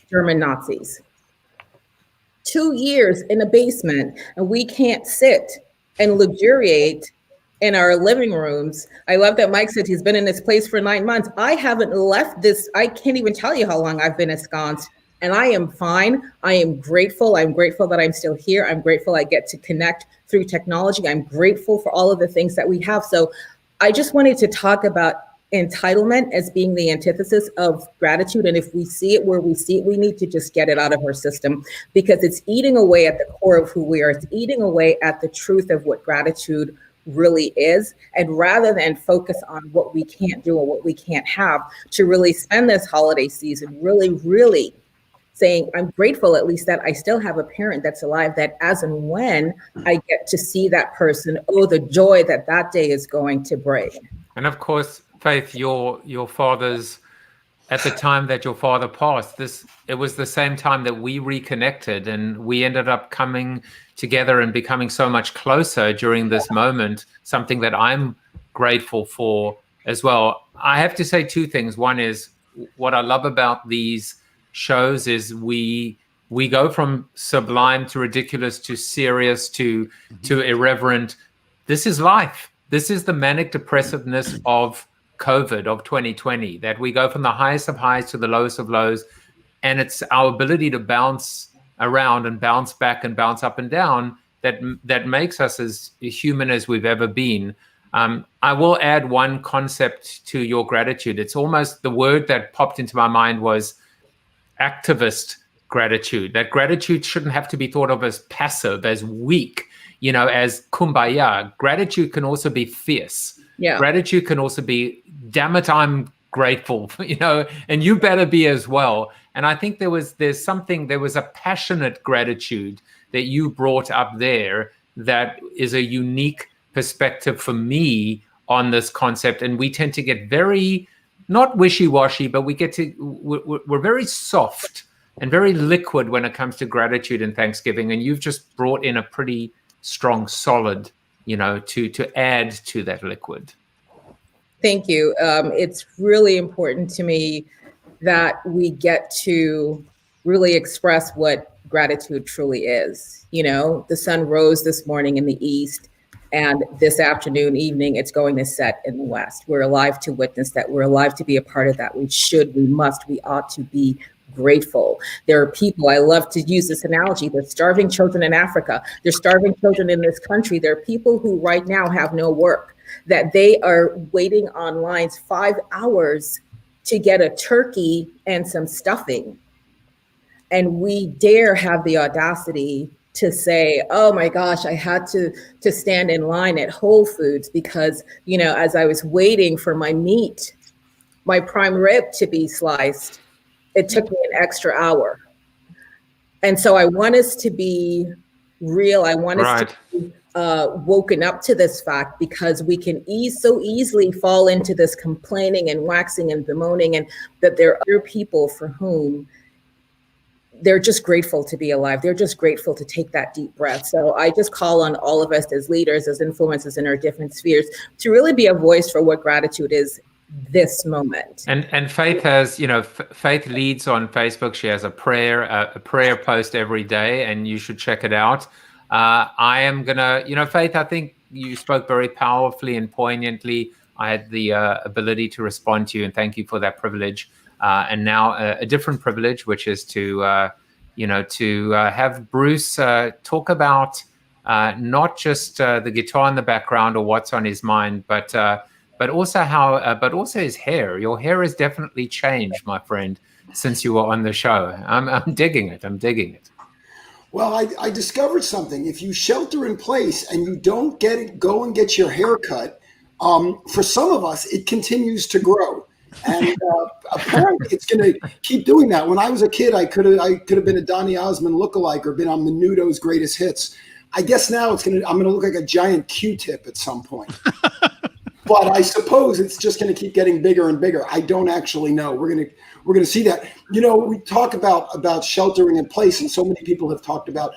German Nazis. 2 years in a basement, and we can't sit and luxuriate in our living rooms. I love that Mike said he's been in this place for 9 months. I haven't left this. I can't even tell you how long I've been ensconced, and I am fine. I am grateful. I'm grateful that I'm still here. I'm grateful I get to connect through technology. I'm grateful for all of the things that we have. So I just wanted to talk about entitlement as being the antithesis of gratitude. And if we see it where we see it, we need to just get it out of our system because it's eating away at the core of who we are. It's eating away at the truth of what gratitude really is. And rather than focus on what we can't do or what we can't have, to really spend this holiday season really, really saying, I'm grateful at least that I still have a parent that's alive, that as and when I get to see that person, the joy that that day is going to bring. And of course, Faith, your father's, at the time that your father passed, it was the same time that we reconnected, and we ended up coming together and becoming so much closer during this moment, something that I'm grateful for as well. I have to say two things. One is, what I love about these shows is we go from sublime to ridiculous to serious to irreverent. This is life. This is the manic depressiveness of COVID, of 2020, that we go from the highest of highs to the lowest of lows. And it's our ability to bounce around and bounce back and bounce up and down that makes us as human as we've ever been. I will add one concept to your gratitude. It's almost, the word that popped into my mind was activist gratitude. That gratitude shouldn't have to be thought of as passive, as weak, as kumbaya. Gratitude can also be fierce. Yeah. Gratitude can also be, damn it, I'm grateful, and you better be as well. And I think there was a passionate gratitude that you brought up there that is a unique perspective for me on this concept. And we tend to get very, not wishy-washy, but we're very soft and very liquid when it comes to gratitude and Thanksgiving. And you've just brought in a pretty strong, solid, to add to that liquid. Thank you. It's really important to me that we get to really express what gratitude truly is. The sun rose this morning in the east, and this afternoon, evening, it's going to set in the west. We're alive to witness that. We're alive to be a part of that. We ought to be grateful. There are people, I love to use this analogy, there's starving children in Africa. There's starving children in this country. There are people who right now have no work, that they are waiting on lines 5 hours to get a turkey and some stuffing. And we dare have the audacity to say, oh my gosh, I had to stand in line at Whole Foods because, as I was waiting for my meat, my prime rib to be sliced, it took me an extra hour. And so I want us to be real. I want us to be woken up to this fact, because we can so easily fall into this complaining and waxing and bemoaning, and that there are other people for whom they're just grateful to be alive. They're just grateful to take that deep breath. So I just call on all of us as leaders, as influencers in our different spheres, to really be a voice for what gratitude is this moment. And Faith has, Faith leads on Facebook. She has a prayer post every day, and you should check it out. I am gonna, Faith, I think you spoke very powerfully and poignantly. I had the ability to respond to you, and thank you for that privilege. And now a different privilege, which is to have Bruce talk about not just the guitar in the background or what's on his mind, but also his hair. Your hair has definitely changed, my friend, since you were on the show. I'm digging it. Well, I discovered something. If you shelter in place and you don't go and get your hair cut, for some of us, it continues to grow. And apparently it's going to keep doing that. When I was a kid, I could have been a Donny Osmond lookalike or been on Menudo's Greatest Hits. I guess now I'm going to look like a giant Q-tip at some point. But I suppose it's just going to keep getting bigger and bigger. I don't actually know. We're going to see that. We talk about sheltering in place, and so many people have talked about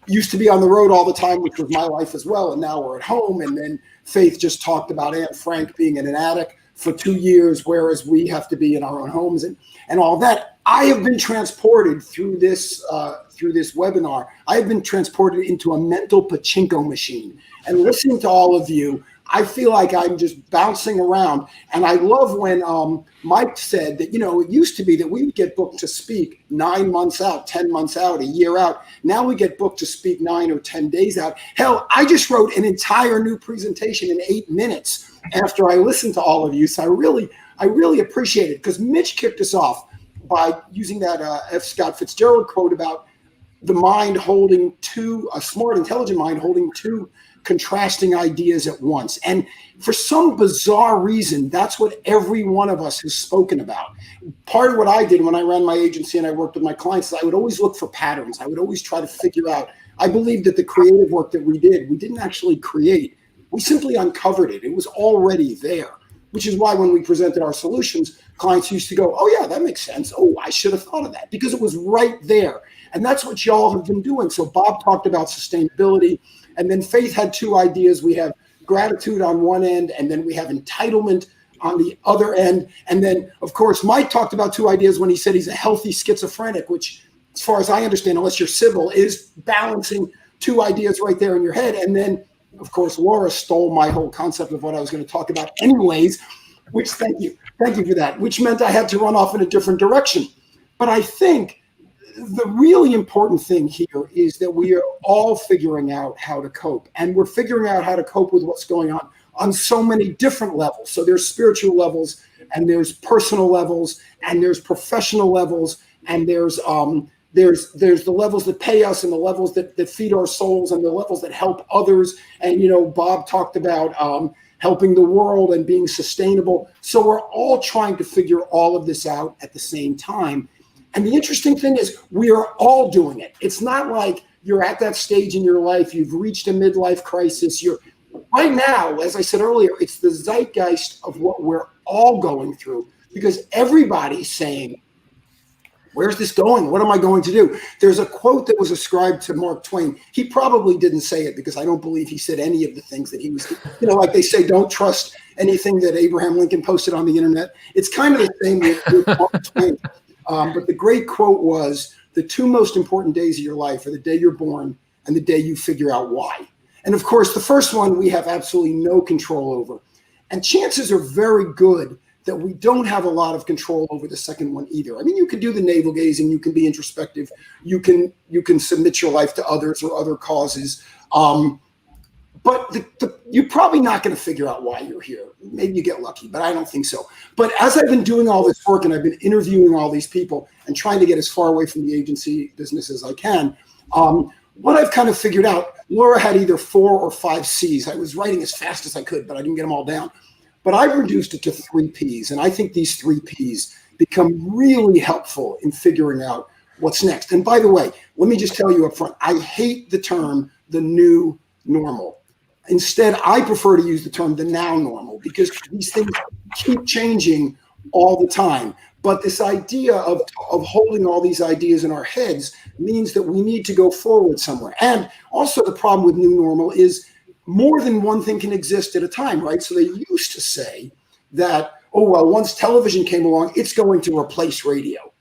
used to be on the road all the time, which was my life as well, and now we're at home. And then Faith just talked about Aunt Frank being in an attic for 2 years, whereas we have to be in our own homes and all that. I have been transported through this webinar. I have been transported into a mental pachinko machine, and listening to all of you, I feel like I'm just bouncing around. And I love when Mike said that, it used to be that we would get booked to speak 9 months out, 10 months out, a year out. Now we get booked to speak 9 or 10 days out. Hell, I just wrote an entire new presentation in 8 minutes after I listened to all of you. So I really appreciate it, because Mitch kicked us off by using that F. Scott Fitzgerald quote about the mind holding a smart, intelligent mind holding two contrasting ideas at once. And for some bizarre reason, that's what every one of us has spoken about. Part of what I did when I ran my agency and I worked with my clients is I would always look for patterns. I would always try to figure out. I believe that the creative work that we didn't actually create. We simply uncovered it. It was already there, which is why when we presented our solutions, clients used to go, oh yeah, that makes sense. Oh, I should have thought of that, because it was right there. And that's what y'all have been doing. So Bob talked about sustainability, and then Faith had two ideas. We have gratitude on one end, and then we have entitlement on the other end. And then, of course, Mike talked about two ideas when he said he's a healthy schizophrenic, which, as far as I understand, unless you're civil, is balancing two ideas right there in your head. And then, of course, Laura stole my whole concept of what I was going to talk about anyways, which, thank you for that, which meant I had to run off in a different direction. But I think the really important thing here is that we are all figuring out how to cope, and we're figuring out how to cope with what's going on so many different levels. So there's spiritual levels, and there's personal levels, and there's professional levels, and there's the levels that pay us, and the levels that feed our souls, and the levels that help others. And, you know, Bob talked about helping the world and being sustainable. So we're all trying to figure all of this out at the same time. And the interesting thing is we are all doing it. It's not like you're at that stage in your life, you've reached a midlife crisis. You're right now, as I said earlier, it's the zeitgeist of what we're all going through, because everybody's saying, where's this going? What am I going to do? There's a quote that was ascribed to Mark Twain. He probably didn't say it, because I don't believe he said any of the things that he was, you know, like they say, don't trust anything that Abraham Lincoln posted on the internet. It's kind of the same with Mark Twain. But the great quote was, the two most important days of your life are the day you're born and the day you figure out why. And of course, the first one we have absolutely no control over. And chances are very good that we don't have a lot of control over the second one either. I mean, you can do the navel gazing, you can be introspective, you can submit your life to others or other causes. But you're probably not going to figure out why you're here. Maybe you get lucky, but I don't think so. But as I've been doing all this work and I've been interviewing all these people and trying to get as far away from the agency business as I can, what I've kind of figured out, Laura had either 4 or 5 C's. I was writing as fast as I could, but I didn't get them all down. But I've reduced it to 3 P's. And I think these 3 P's become really helpful in figuring out what's next. And by the way, let me just tell you up front, I hate the term, the new normal. Instead, I prefer to use the term the now normal, because these things keep changing all the time. But this idea of holding all these ideas in our heads means that we need to go forward somewhere. And also the problem with new normal is more than one thing can exist at a time, right? So they used to say that, oh, well, once television came along, it's going to replace radio.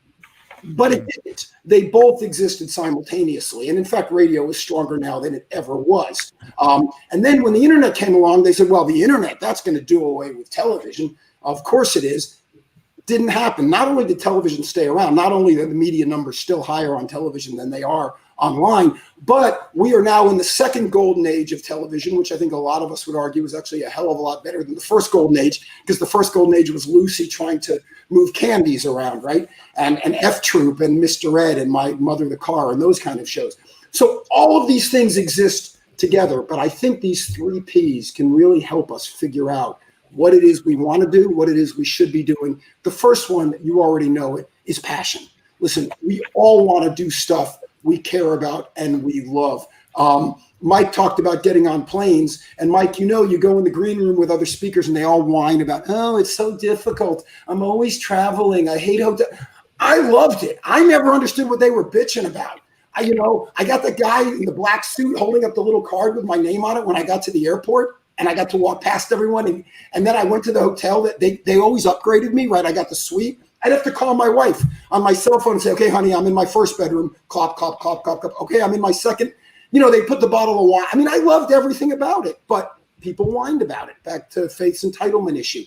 But it didn't. They both existed simultaneously. And in fact, radio is stronger now than it ever was. And then when the internet came along, they said, well, the internet, that's going to do away with television. Of course it is. Didn't happen. Not only did television stay around, not only are the media numbers still higher on television than they are online, but we are now in the second golden age of television, which I think a lot of us would argue is actually a hell of a lot better than the first golden age, because the first golden age was Lucy trying to move candies around, right? And F Troop and Mr. Ed and My Mother the Car and those kind of shows. So all of these things exist together, but I think these 3 P's can really help us figure out what it is we want to do, what it is we should be doing. The first one, you already know it, is passion. Listen, we all want to do stuff we care about and we love. Mike talked about getting on planes. And Mike, you know, you go in the green room with other speakers and they all whine about, oh, it's so difficult. I'm always traveling. I hate hotel. I loved it. I never understood what they were bitching about. I got the guy in the black suit holding up the little card with my name on it when I got to the airport. And I got to walk past everyone. And then I went to the hotel that they always upgraded me, right? I got the suite. I'd have to call my wife on my cell phone and say, okay, honey, I'm in my first bedroom. Clop, clop, clop, clop, clop. Okay, I'm in my second. You know, they put the bottle of wine. I mean, I loved everything about it, but people whined about it. Back to Faith's entitlement issue.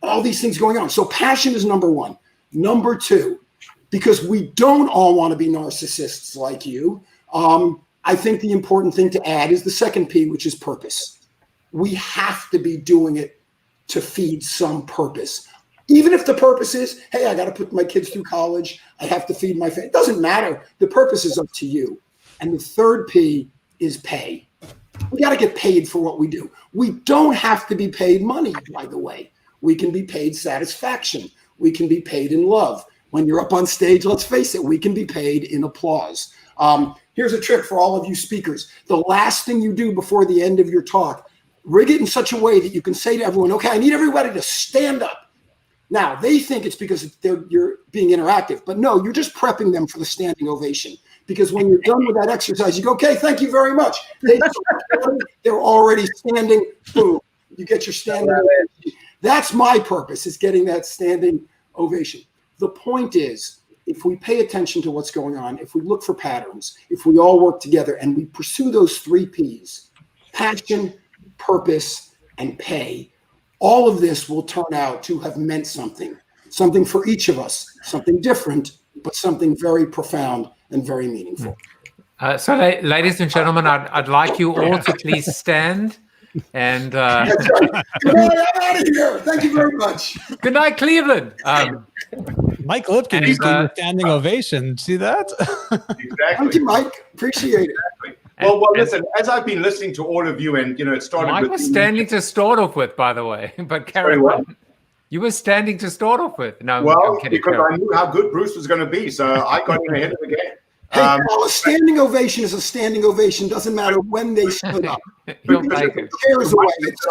All these things going on. So passion is number 1. Number 2, because we don't all want to be narcissists like you, I think the important thing to add is the second P, which is purpose. We have to be doing it to feed some purpose. Even if the purpose is, hey, I got to put my kids through college. I have to feed my family. It doesn't matter. The purpose is up to you. And the third P is pay. We got to get paid for what we do. We don't have to be paid money, by the way. We can be paid satisfaction. We can be paid in love. When you're up on stage, let's face it, we can be paid in applause. Here's a trick for all of you speakers. The last thing you do before the end of your talk, rig it in such a way that you can say to everyone, okay, I need everybody to stand up. Now, they think it's because you're being interactive, but no, you're just prepping them for the standing ovation. Because when you're done with that exercise, you go, okay, thank you very much. They're already standing. Boom. You get your standing ovation. That's my purpose, is getting that standing ovation. The point is, if we pay attention to what's going on, if we look for patterns, if we all work together and we pursue those 3 Ps, passion, purpose, and pay, all of this will turn out to have meant something for each of us, something different, but something very profound and very meaningful. So, ladies and gentlemen, I'd like you all to please stand. And That's right. Good night, I'm out of here. Thank you very much. Good night, Cleveland. Mike Lipkin is doing a standing ovation. See that? Exactly. Thank you, Mike. Appreciate it. Exactly. Well, listen, as I've been listening to all of you, and it started Mike was standing to start off with, by the way, but carry on. You were standing to start off with. No, well, because I knew how good Bruce was going to be, so I got in ahead of the game. Hey, a standing ovation is a standing ovation. Doesn't matter when they stood up. You'll take it.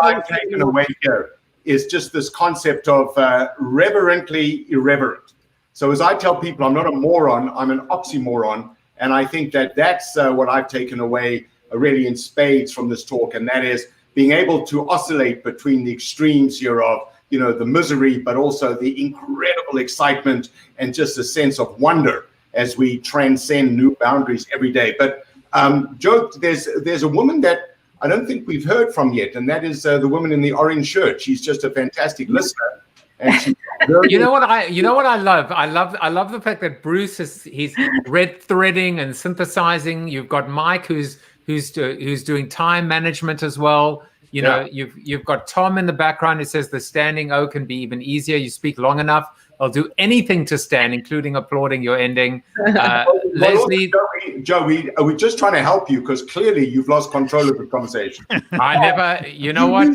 I've taken away here is just this concept of reverently irreverent. So as I tell people, I'm not a moron, I'm an oxymoron. And I think that's what I've taken away really in spades from this talk. And that is being able to oscillate between the extremes here of, the misery, but also the incredible excitement and just a sense of wonder as we transcend new boundaries every day. But Joe, there's a woman that I don't think we've heard from yet, and that is the woman in the orange shirt. She's just a fantastic listener. And she's you know what I love? I love the fact that Bruce he's red threading and synthesizing. You've got Mike who's doing time management as well. You've got Tom in the background who says the standing O can be even easier. You speak long enough, I'll do anything to stand, including applauding your ending. Leslie, Joe, we're just trying to help you because clearly you've lost control of the conversation. I never. You know what?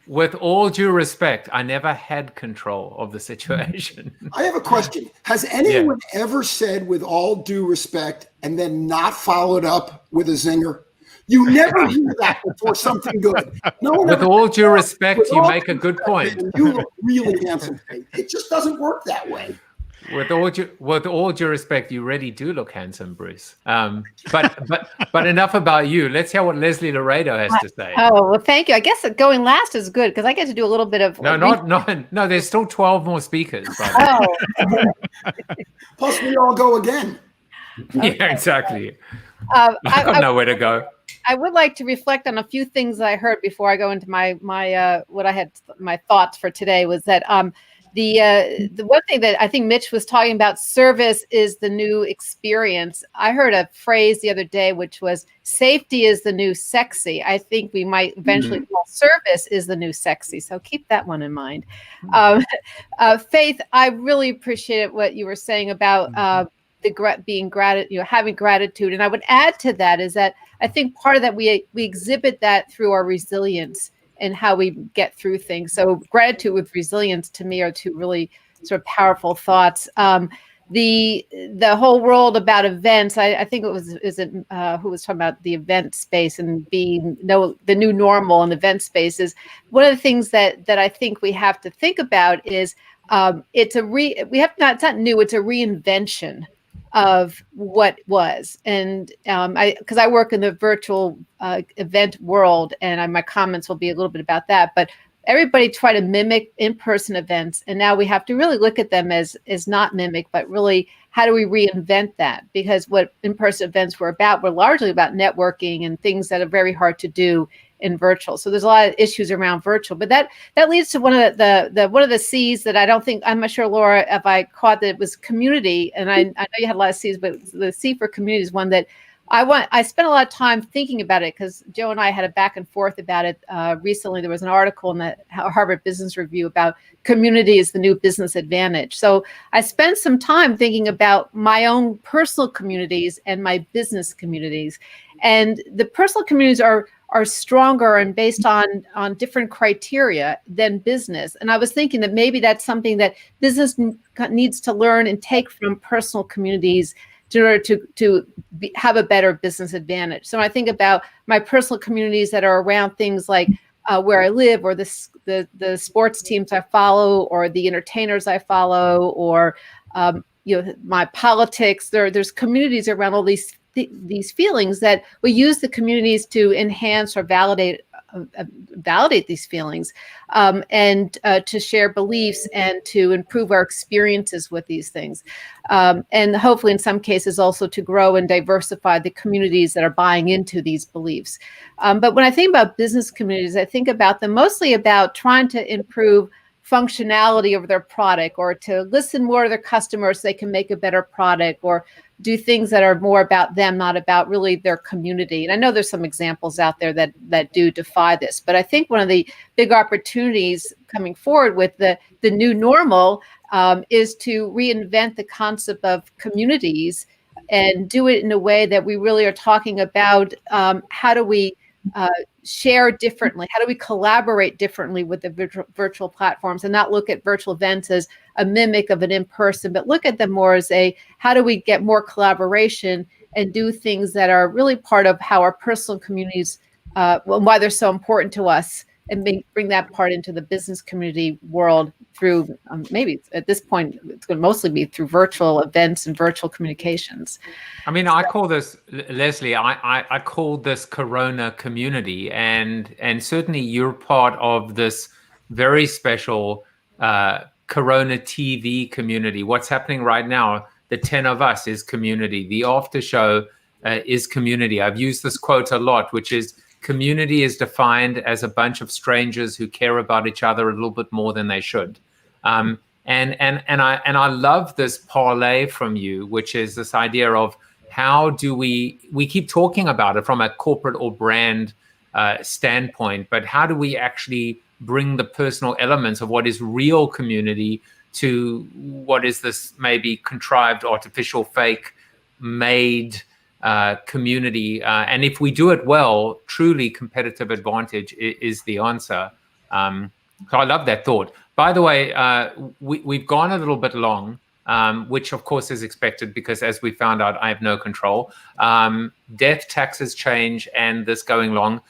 With all due respect, I never had control of the situation. I have a question. Has anyone ever said with all due respect and then not followed up with a zinger? You never hear that before something good. No one with all due respect, you make a good point. You look really handsome. It just doesn't work that way. With all due respect, you really do look handsome, Bruce. But enough about you. Let's hear what Leslie Laredo has to say. Oh, well, thank you. I guess going last is good because I get to do a little bit of no. There's still 12 more speakers. Plus, we all go again. Okay. Yeah, exactly. I got nowhere to go. I would like to reflect on a few things that I heard before I go into my what I had my thoughts for today was that the one thing that I think Mitch was talking about, service is the new experience. I heard a phrase the other day, which was safety is the new sexy. I think we might eventually call service is the new sexy. So keep that one in mind. Faith, I really appreciated what you were saying about having gratitude. And I would add to that is that I think part of that we exhibit that through our resilience and how we get through things. So gratitude with resilience to me are two really sort of powerful thoughts. The whole world about events, I think it was who was talking about the event space and the new normal and event spaces. One of the things that I think we have to think about is it's not new, it's a reinvention of what was. And because I work in the virtual event world, and my comments will be a little bit about that, but everybody try to mimic in-person events, and now we have to really look at them as not mimic, but really how do we reinvent that? Because what in-person events were largely about networking and things that are very hard to do in virtual. So there's a lot of issues around virtual, but that leads to one of the C's that I'm not sure, Laura, if I caught that it was community. And I know you had a lot of C's, but the C for community is one that I spent a lot of time thinking about it because Joe and I had a back and forth about it recently. There was an article in the Harvard Business Review about community is the new business advantage. So I spent some time thinking about my own personal communities and my business communities. And the personal communities are stronger and based on different criteria than business. And I was thinking that maybe that's something that business needs to learn and take from personal communities in order to have a better business advantage. So I think about my personal communities that are around things like where I live, or the sports teams I follow, or the entertainers I follow, or my politics. There's communities around all these feelings that we use the communities to enhance or validate these feelings, and to share beliefs and to improve our experiences with these things, and hopefully in some cases also to grow and diversify the communities that are buying into these beliefs. But when I think about business communities, I think about them mostly about trying to improve functionality of their product, or to listen more to their customers so they can make a better product, or do things that are more about them, not about really their community. And I know there's some examples out there that do defy this, but I think one of the big opportunities coming forward with the new normal is to reinvent the concept of communities and do it in a way that we really are talking about how do we share differently? How do we collaborate differently with the virtual platforms, and not look at virtual events as a mimic of an in-person, but look at them more as how do we get more collaboration and do things that are really part of how our personal communities, why they're so important to us, and bring that part into the business community world through maybe at this point it's going to mostly be through virtual events and virtual communications. I mean, I call this, Leslie, I call this Corona community, and certainly you're part of this very special Corona TV community. What's happening right now, the 10 of us is community. The after show is community. I've used this quote a lot, which is, community is defined as a bunch of strangers who care about each other a little bit more than they should. And I love this parlay from you, which is this idea of how do we keep talking about it from a corporate or brand standpoint, but how do we actually bring the personal elements of what is real community to what is this maybe contrived, artificial, fake, made community, and if we do it well, truly competitive advantage is the answer. So I love that thought. By the way, we've gone a little bit long, which of course is expected because, as we found out, I have no control. Death, taxes, change, and this going long.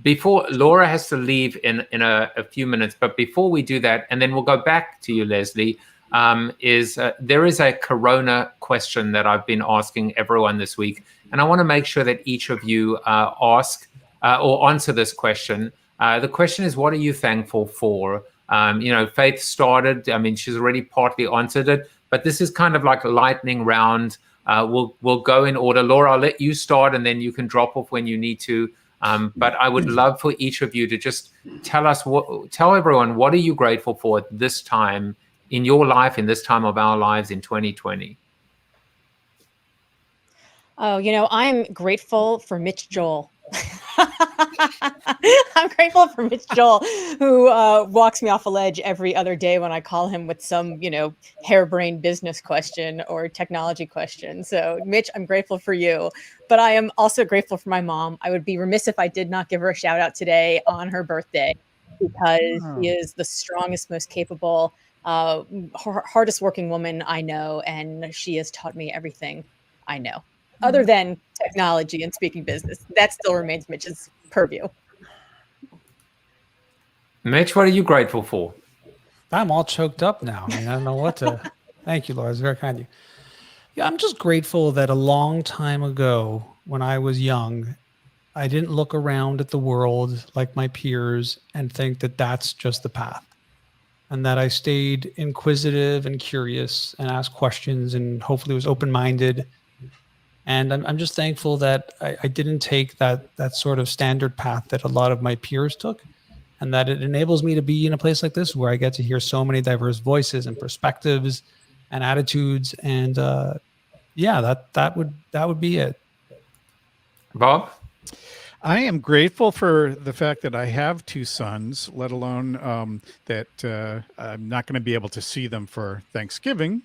Before Laura has to leave in a few minutes, but before we do that, and then we'll go back to you, Leslie. There is a Corona question that I've been asking everyone this week, and I want to make sure that each of you ask or answer this question. The question is, what are you thankful for? Faith started. I mean, she's already partly answered it, but this is kind of like a lightning round. We'll go in order. Laura, I'll let you start, and then you can drop off when you need to. But I would love for each of you to just tell everyone, what are you grateful for at this time in your life, in this time of our lives in 2020? Oh, I'm grateful for Mitch Joel. I'm grateful for Mitch Joel, who walks me off a ledge every other day when I call him with some, harebrained business question or technology question. So, Mitch, I'm grateful for you. But I am also grateful for my mom. I would be remiss if I did not give her a shout out today on her birthday, because she is the strongest, most capable, hardest working woman I know, and she has taught me everything I know, other than technology and speaking business. That still remains Mitch's purview. Mitch, what are you grateful for? I'm all choked up now. I mean, I don't know what to. Thank you, Laura. It's very kind of you. Yeah, I'm just grateful that a long time ago, when I was young, I didn't look around at the world like my peers and think that that's just the path. And that I stayed inquisitive and curious and asked questions and hopefully was open-minded. And I'm just thankful that I didn't take that sort of standard path that a lot of my peers took, and that it enables me to be in a place like this where I get to hear so many diverse voices and perspectives and attitudes. And that would be it. Bob? I am grateful for the fact that I have two sons, let alone that I'm not going to be able to see them for Thanksgiving.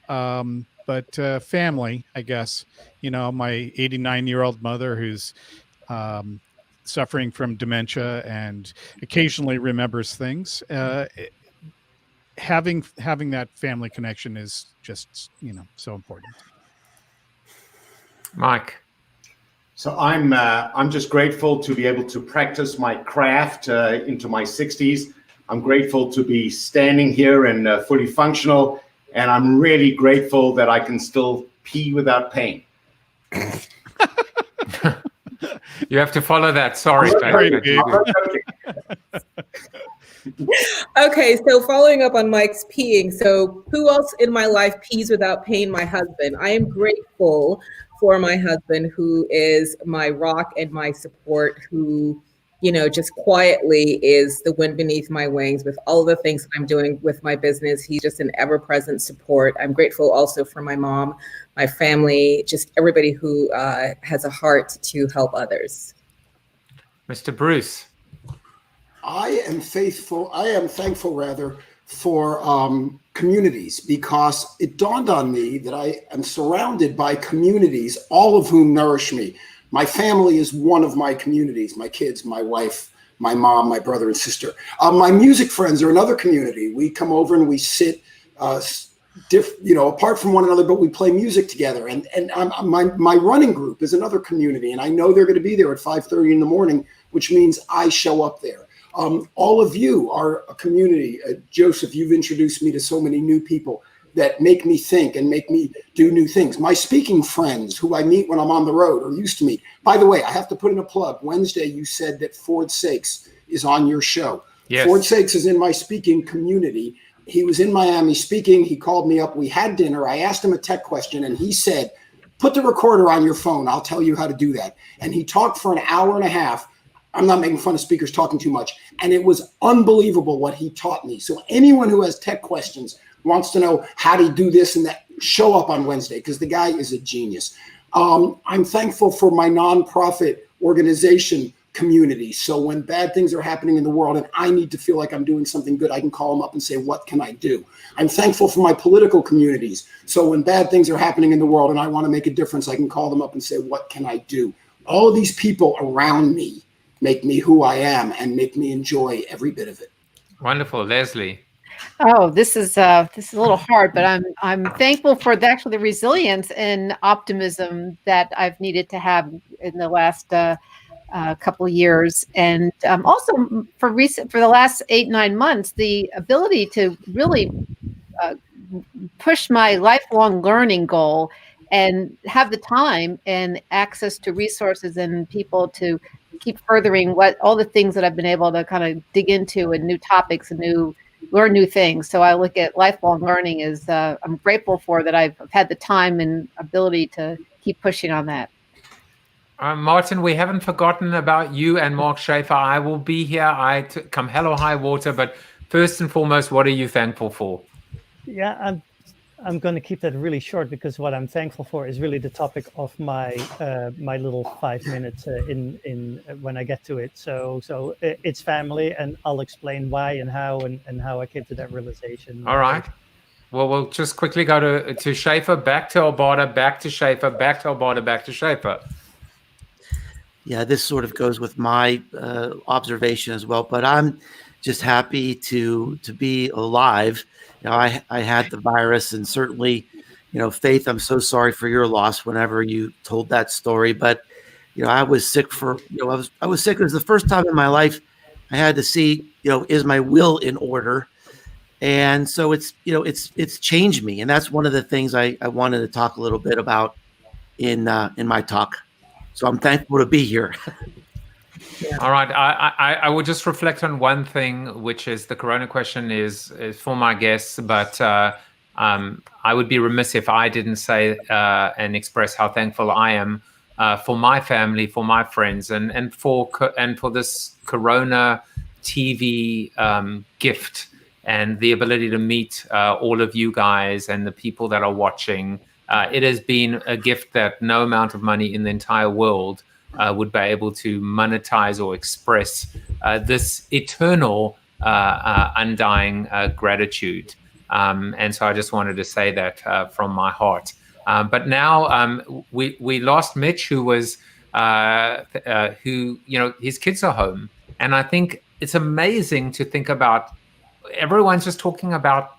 But family, I guess. You know, my 89-year-old mother who's suffering from dementia and occasionally remembers things. Having that family connection is just, you know, so important. Mike? So I'm just grateful to be able to practice my craft into my 60s. I'm grateful to be standing here and fully functional, and I'm really grateful that I can still pee without pain. You have to follow that. Sorry, Okay, so following up on Mike's peeing. So who else in my life pees without pain? My husband. I am grateful for my husband, who is my rock and my support, who, you know, just quietly is the wind beneath my wings with all the things that I'm doing with my business. He's just an ever-present support. I'm grateful also for my mom, my family, just everybody who has a heart to help others. Mr. Bruce? I am thankful rather for communities, because it dawned on me that I am surrounded by communities, all of whom nourish me. My family is one of my communities, my kids, my wife, my mom, my brother and sister. My music friends are another community. We come over and we sit, apart from one another, but we play music together. And my running group is another community, and I know they're going to be there at 5:30 in the morning, which means I show up there. All of you are a community. Joseph, you've introduced me to so many new people that make me think and make me do new things. My speaking friends who I meet when I'm on the road or used to meet. By the way, I have to put in a plug. Wednesday, you said that Ford Sakes is on your show. Yes. Ford Sakes is in my speaking community. He was in Miami speaking. He called me up. We had dinner. I asked him a tech question, and he said, put the recorder on your phone. I'll tell you how to do that. And he talked for an hour and a half. I'm not making fun of speakers talking too much. And it was unbelievable what he taught me. So anyone who has tech questions, wants to know how to do this and that, show up on Wednesday, because the guy is a genius. I'm thankful for my nonprofit organization community. So when bad things are happening in the world and I need to feel like I'm doing something good, I can call them up and say, what can I do? I'm thankful for my political communities. So when bad things are happening in the world and I want to make a difference, I can call them up and say, what can I do? All of these people around me make me who I am and make me enjoy every bit of it. Wonderful. Leslie? Oh, this is a little hard, but I'm thankful for the resilience and optimism that I've needed to have in the last couple of years, and also for the last 8-9 months, the ability to really push my lifelong learning goal and have the time and access to resources and people to keep furthering all the things that I've been able to kind of dig into, and new topics and learn new things. So I look at lifelong learning as I'm grateful for that. I've had the time and ability to keep pushing on that. Maarten, we haven't forgotten about you and Mark Schaefer. I will be here. Come hell or high water. But first and foremost, what are you thankful for? Yeah, I'm going to keep that really short, because what I'm thankful for is really the topic of my my little 5 minutes in when I get to it. So it's family, and I'll explain why and how I came to that realization. All right. Well, we'll just quickly go to Schaefer, back to Albarda, back to Schaefer, back to Albarda, back to Schaefer. Yeah, this sort of goes with my observation as well, but I'm just happy to be alive. You know, I had the virus, and certainly, you know, Faith, I'm so sorry for your loss whenever you told that story. But, you know, I was sick I was sick. It was the first time in my life I had to see, you know, is my will in order? And so it's changed me. And that's one of the things I wanted to talk a little bit about in my talk. So I'm thankful to be here. Yeah. All right. I will just reflect on one thing, which is the Corona question is for my guests, but I would be remiss if I didn't say and express how thankful I am for my family, for my friends, and for this Corona TV gift and the ability to meet all of you guys and the people that are watching. It has been a gift that no amount of money in the entire world would be able to monetize or express this eternal, undying gratitude. And so I just wanted to say that from my heart. But now we lost Mitch, who was who, you know, his kids are home, and I think it's amazing to think about. Everyone's just talking about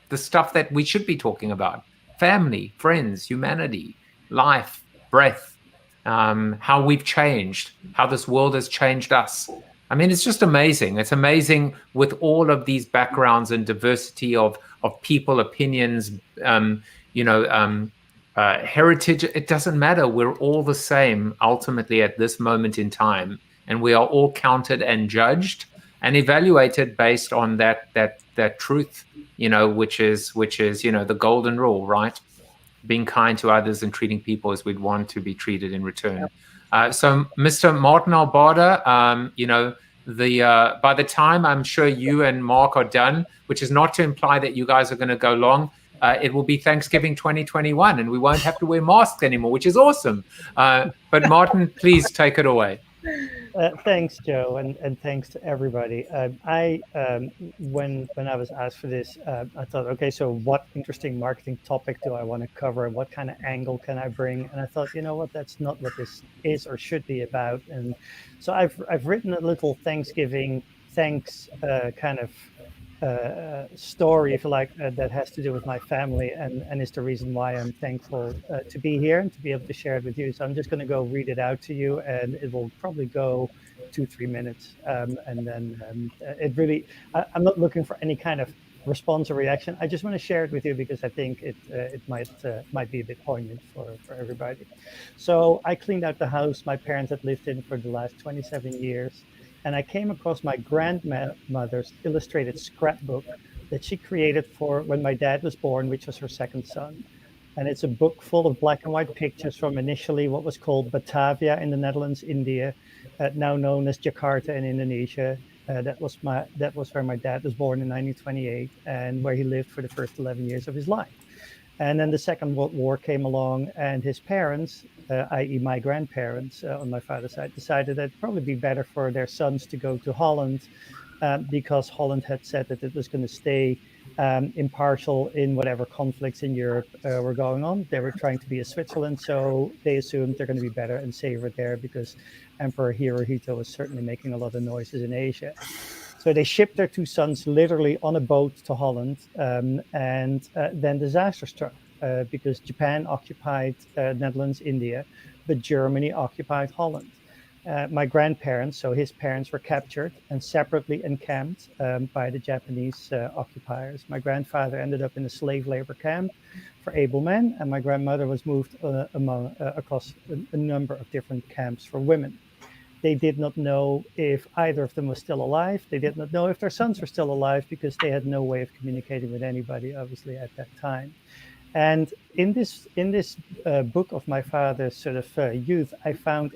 the stuff that we should be talking about: family, friends, humanity, life, breath, how we've changed, how this world has changed us. I mean, it's just amazing. It's amazing with all of these backgrounds and diversity of people, opinions, heritage. It doesn't matter. We're all the same ultimately at this moment in time, and we are all counted and judged and evaluated based on that truth, which is the golden rule, right? Being kind to others and treating people as we'd want to be treated in return. So, Mr. Maarten Albarda, by the time I'm sure you and Mark are done, which is not to imply that you guys are going to go long, it will be Thanksgiving 2021, and we won't have to wear masks anymore, which is awesome. But Maarten, please take it away. Thanks, Joe, and thanks to everybody. When I was asked for this, I thought, okay, so what interesting marketing topic do I want to cover? What kind of angle can I bring? And I thought, you know what, that's not what this is or should be about. And so I've written a little Thanksgiving thanks kind of story, if you like, that has to do with my family and is the reason why I'm thankful to be here and to be able to share it with you. So I'm just going to go read it out to you, and it will probably go 2-3 minutes. And then it really, I'm not looking for any kind of response or reaction. I just want to share it with you because I think it might be a bit poignant for everybody. So I cleaned out the house my parents had lived in for the last 27 years. And I came across my grandmother's illustrated scrapbook that she created for when my dad was born, which was her second son. And it's a book full of black and white pictures from initially what was called Batavia in the Netherlands, India, now known as Jakarta in Indonesia. That was where my dad was born in 1928 and where he lived for the first 11 years of his life. And then the Second World War came along, and his parents, i.e. my grandparents on my father's side, decided that it'd probably be better for their sons to go to Holland because Holland had said that it was going to stay impartial in whatever conflicts in Europe were going on. They were trying to be a Switzerland, so they assumed they're going to be better and safer there because Emperor Hirohito was certainly making a lot of noises in Asia. So they shipped their two sons literally on a boat to Holland, and then disaster struck because Japan occupied Netherlands, India, but Germany occupied Holland. My grandparents, so his parents, were captured and separately encamped by the Japanese occupiers. My grandfather ended up in a slave labor camp for able men, and my grandmother was moved across a number of different camps for women. They did not know if either of them was still alive. They did not know if their sons were still alive because they had no way of communicating with anybody, obviously, at that time. And in this book of my father's sort of youth, I found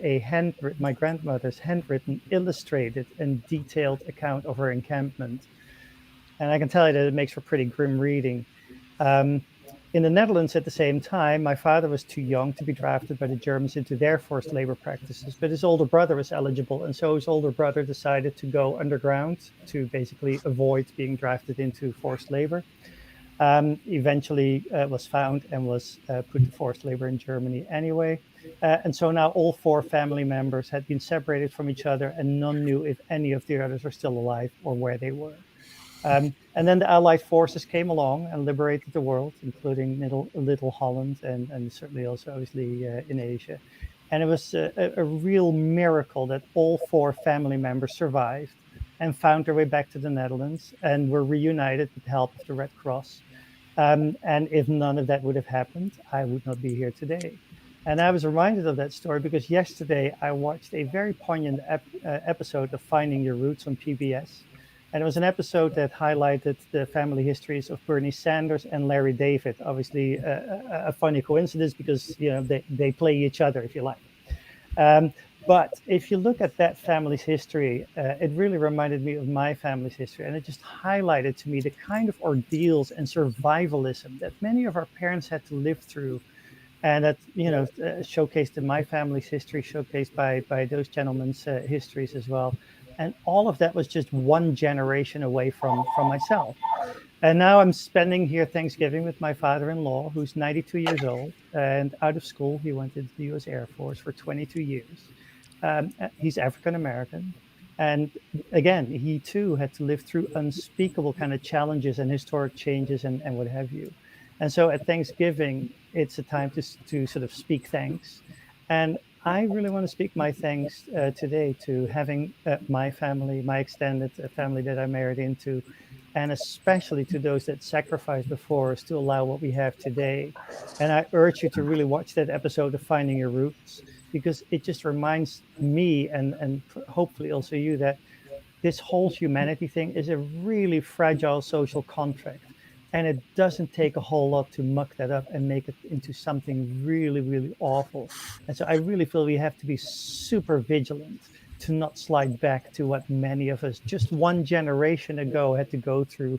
my grandmother's handwritten, illustrated, and detailed account of her encampment. And I can tell you that it makes for pretty grim reading. In the Netherlands at the same time, my father was too young to be drafted by the Germans into their forced labor practices, but his older brother was eligible. And so his older brother decided to go underground to basically avoid being drafted into forced labor. Eventually was found and was put to forced labor in Germany anyway. And so now all four family members had been separated from each other, and none knew if any of the others were still alive or where they were. And then the Allied forces came along and liberated the world, including Little Holland and certainly also obviously in Asia. And it was a real miracle that all four family members survived and found their way back to the Netherlands and were reunited with the help of the Red Cross. And if none of that would have happened, I would not be here today. And I was reminded of that story because yesterday I watched a very poignant episode of Finding Your Roots on PBS. And it was an episode that highlighted the family histories of Bernie Sanders and Larry David. Obviously, a funny coincidence because they play each other, if you like. But if you look at that family's history, it really reminded me of my family's history. And it just highlighted to me the kind of ordeals and survivalism that many of our parents had to live through and that showcased in my family's history, showcased by those gentlemen's histories as well. And all of that was just one generation away from myself. And now I'm spending here Thanksgiving with my father-in-law, who's 92 years old and out of school. He went into the U.S. Air Force for 22 years. He's African American. And again, he too had to live through unspeakable kind of challenges and historic changes and what have you. And so at Thanksgiving, it's a time to sort of speak thanks. And I really want to speak my thanks today to having my family, my extended family that I married into, and especially to those that sacrificed before us to allow what we have today. And I urge you to really watch that episode of Finding Your Roots, because it just reminds me and hopefully also you that this whole humanity thing is a really fragile social contract. And it doesn't take a whole lot to muck that up and make it into something really, really awful. And so I really feel we have to be super vigilant to not slide back to what many of us just one generation ago had to go through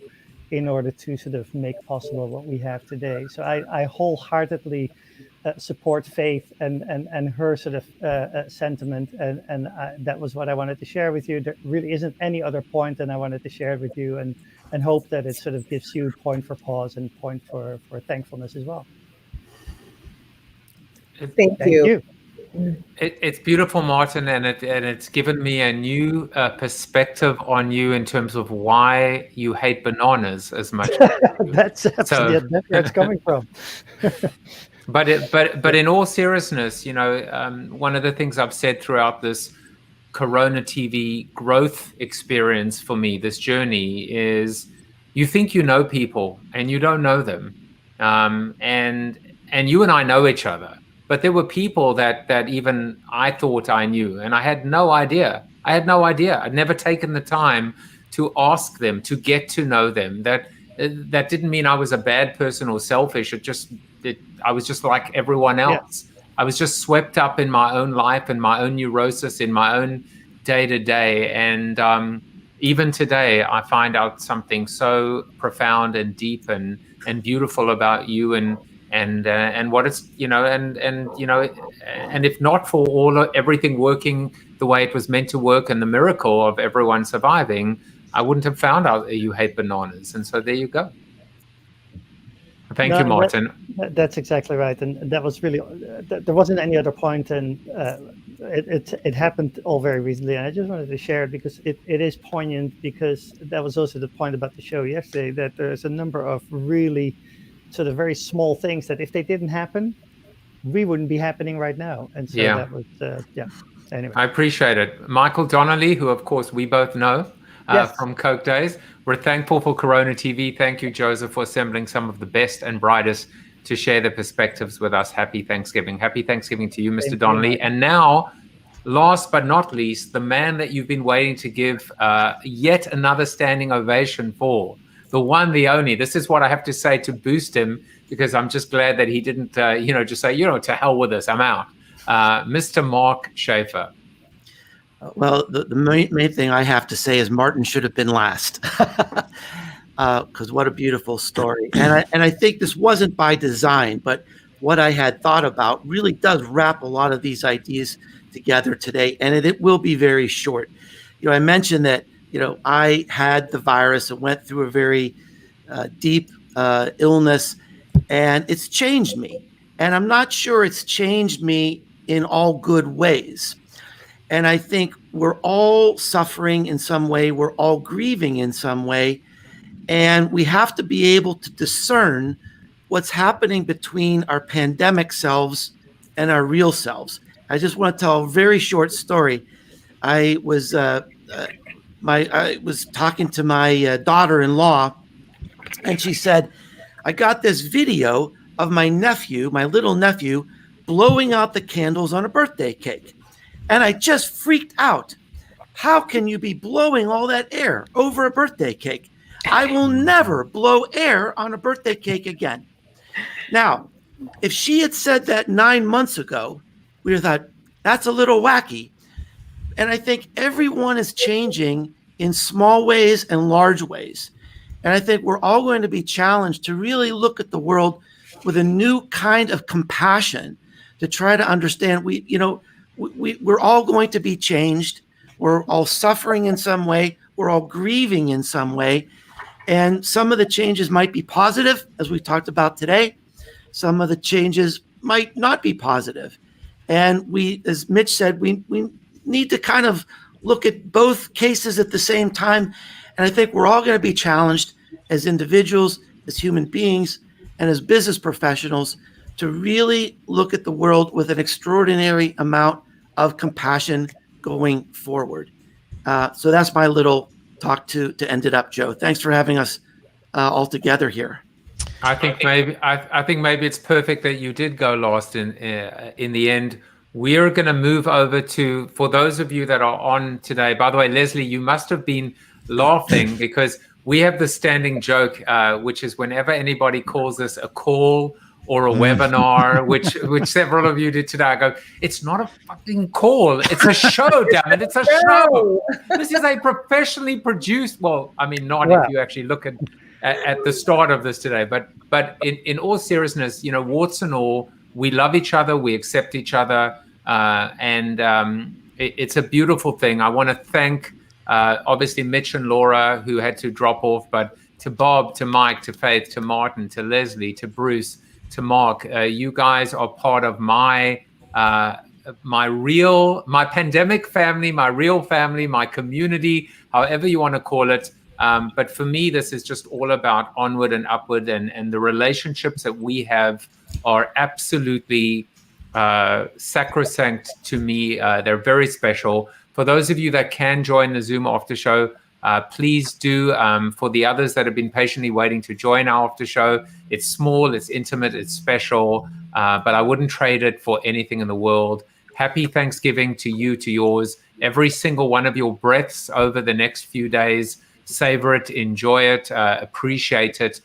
in order to sort of make possible what we have today. So I wholeheartedly support Faith and her sort of sentiment. And that was what I wanted to share with you. There really isn't any other point than I wanted to share with you, and hope that it sort of gives you point for pause and point for thankfulness as well. Thank you. It's beautiful, Maarten, and it's given me a new perspective on you in terms of why you hate bananas as much. That's absolutely that's where it's coming from. But in all seriousness, one of the things I've said throughout this CoronaTV growth experience for me, this journey, is you think you know people and you don't know them, and you and I know each other. But there were people that even I thought I knew, and I had no idea. I'd never taken the time to ask them, to get to know them. That didn't mean I was a bad person or selfish. I was just like everyone else. Yeah. I was just swept up in my own life and my own neurosis, in my own day-to-day. And even today, I find out something so profound and deep and beautiful about you and what it's, and if not for everything working the way it was meant to work and the miracle of everyone surviving, I wouldn't have found out that you hate bananas. And so there you go. Thank you, Maarten. That's exactly right. And that was really, there wasn't any other point. And it happened all very recently. And I just wanted to share it because it is poignant, because that was also the point about the show yesterday, that there's a number of really sort of very small things that if they didn't happen, we wouldn't be happening right now. And so that was, anyway. I appreciate it. Michael Donnelly, who of course we both know from Coke days. We're thankful for CoronaTV. Thank you, Joseph, for assembling some of the best and brightest to share their perspectives with us. Happy Thanksgiving. Happy Thanksgiving to you, Mr. Donnelly. And now, last but not least, the man that you've been waiting to give yet another standing ovation for, the one, the only. This is what I have to say to boost him, because I'm just glad that he didn't, just say, to hell with us, I'm out. Mr. Mark Schaefer. Well, the main thing I have to say is Maarten should have been last, because what a beautiful story. And I think this wasn't by design, but what I had thought about really does wrap a lot of these ideas together today, and it will be very short. I mentioned that I had the virus and went through a very deep illness, and it's changed me. And I'm not sure it's changed me in all good ways. And I think we're all suffering in some way. We're all grieving in some way. And we have to be able to discern what's happening between our pandemic selves and our real selves. I just want to tell a very short story. I was talking to my daughter-in-law, and she said, I got this video of my little nephew, blowing out the candles on a birthday cake. And I just freaked out. How can you be blowing all that air over a birthday cake? I will never blow air on a birthday cake again. Now, if she had said that 9 months ago, we would have thought, that's a little wacky. And I think everyone is changing in small ways and large ways. And I think we're all going to be challenged to really look at the world with a new kind of compassion to try to understand we're all going to be changed. We're all suffering in some way. We're all grieving in some way. And some of the changes might be positive, as we talked about today. Some of the changes might not be positive. And we, as Mitch said, we need to kind of look at both cases at the same time. And I think we're all going to be challenged as individuals, as human beings, and as business professionals to really look at the world with an extraordinary amount of compassion going forward. So that's my little talk to end it up, Joe. Thanks for having us all together here. I think maybe it's perfect that you did go last in the end. We're going to move over to, for those of you that are on today, by the way, Leslie, you must have been laughing because we have the standing joke, which is whenever anybody calls us a call or a webinar, which several of you did today, I go, it's not a fucking call. It's a show, damn it. It's a show. This is a professionally produced, well, I mean, not if you actually look at the start of this today, but in all seriousness, warts and all, we love each other, we accept each other, and it's a beautiful thing. I want to thank, obviously, Mitch and Laura, who had to drop off, but to Bob, to Mike, to Faith, to Maarten, to Leslie, to Bruce, to Mark, you guys are part of my pandemic family, my real family, my community, however you want to call it. But for me, this is just all about onward and upward, and the relationships that we have are absolutely sacrosanct to me. They're very special. For those of you that can join the Zoom after show, please do. For the others that have been patiently waiting to join our after show, it's small, it's intimate, it's special, but I wouldn't trade it for anything in the world. Happy Thanksgiving to you, to yours. Every single one of your breaths over the next few days, savor it, enjoy it, appreciate it,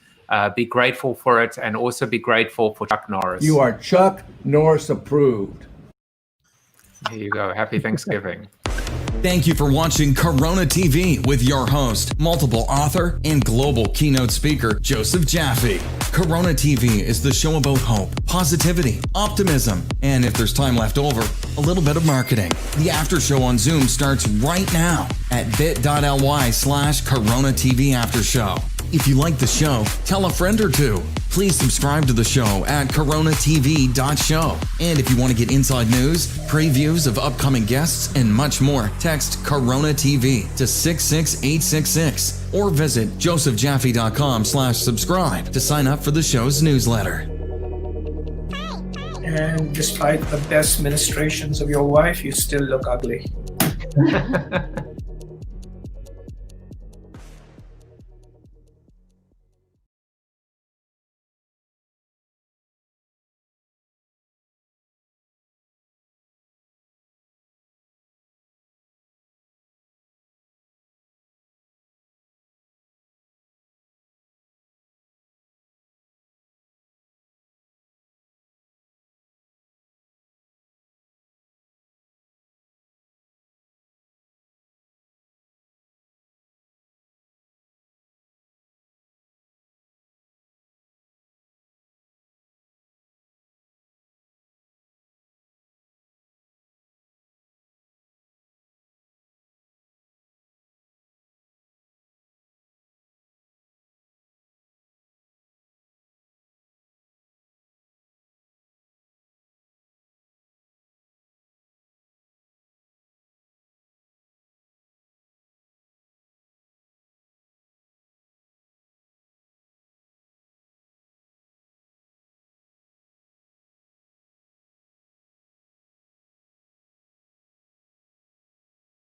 be grateful for it, and also be grateful for Chuck Norris. You are Chuck Norris approved. Here you go. Happy Thanksgiving. Thank you for watching Corona TV with your host, multiple author, and global keynote speaker, Joseph Jaffe. Corona TV is the show about hope, positivity, optimism, and if there's time left over, a little bit of marketing. The after show on Zoom starts right now at bit.ly/Corona TV After Show. If you like the show, tell a friend or two. Please subscribe to the show at coronatv.show. And if you want to get inside news, previews of upcoming guests, and much more, text Corona TV to 66866 or visit josephjaffe.com/subscribe to sign up for the show's newsletter. And despite the best ministrations of your wife, you still look ugly.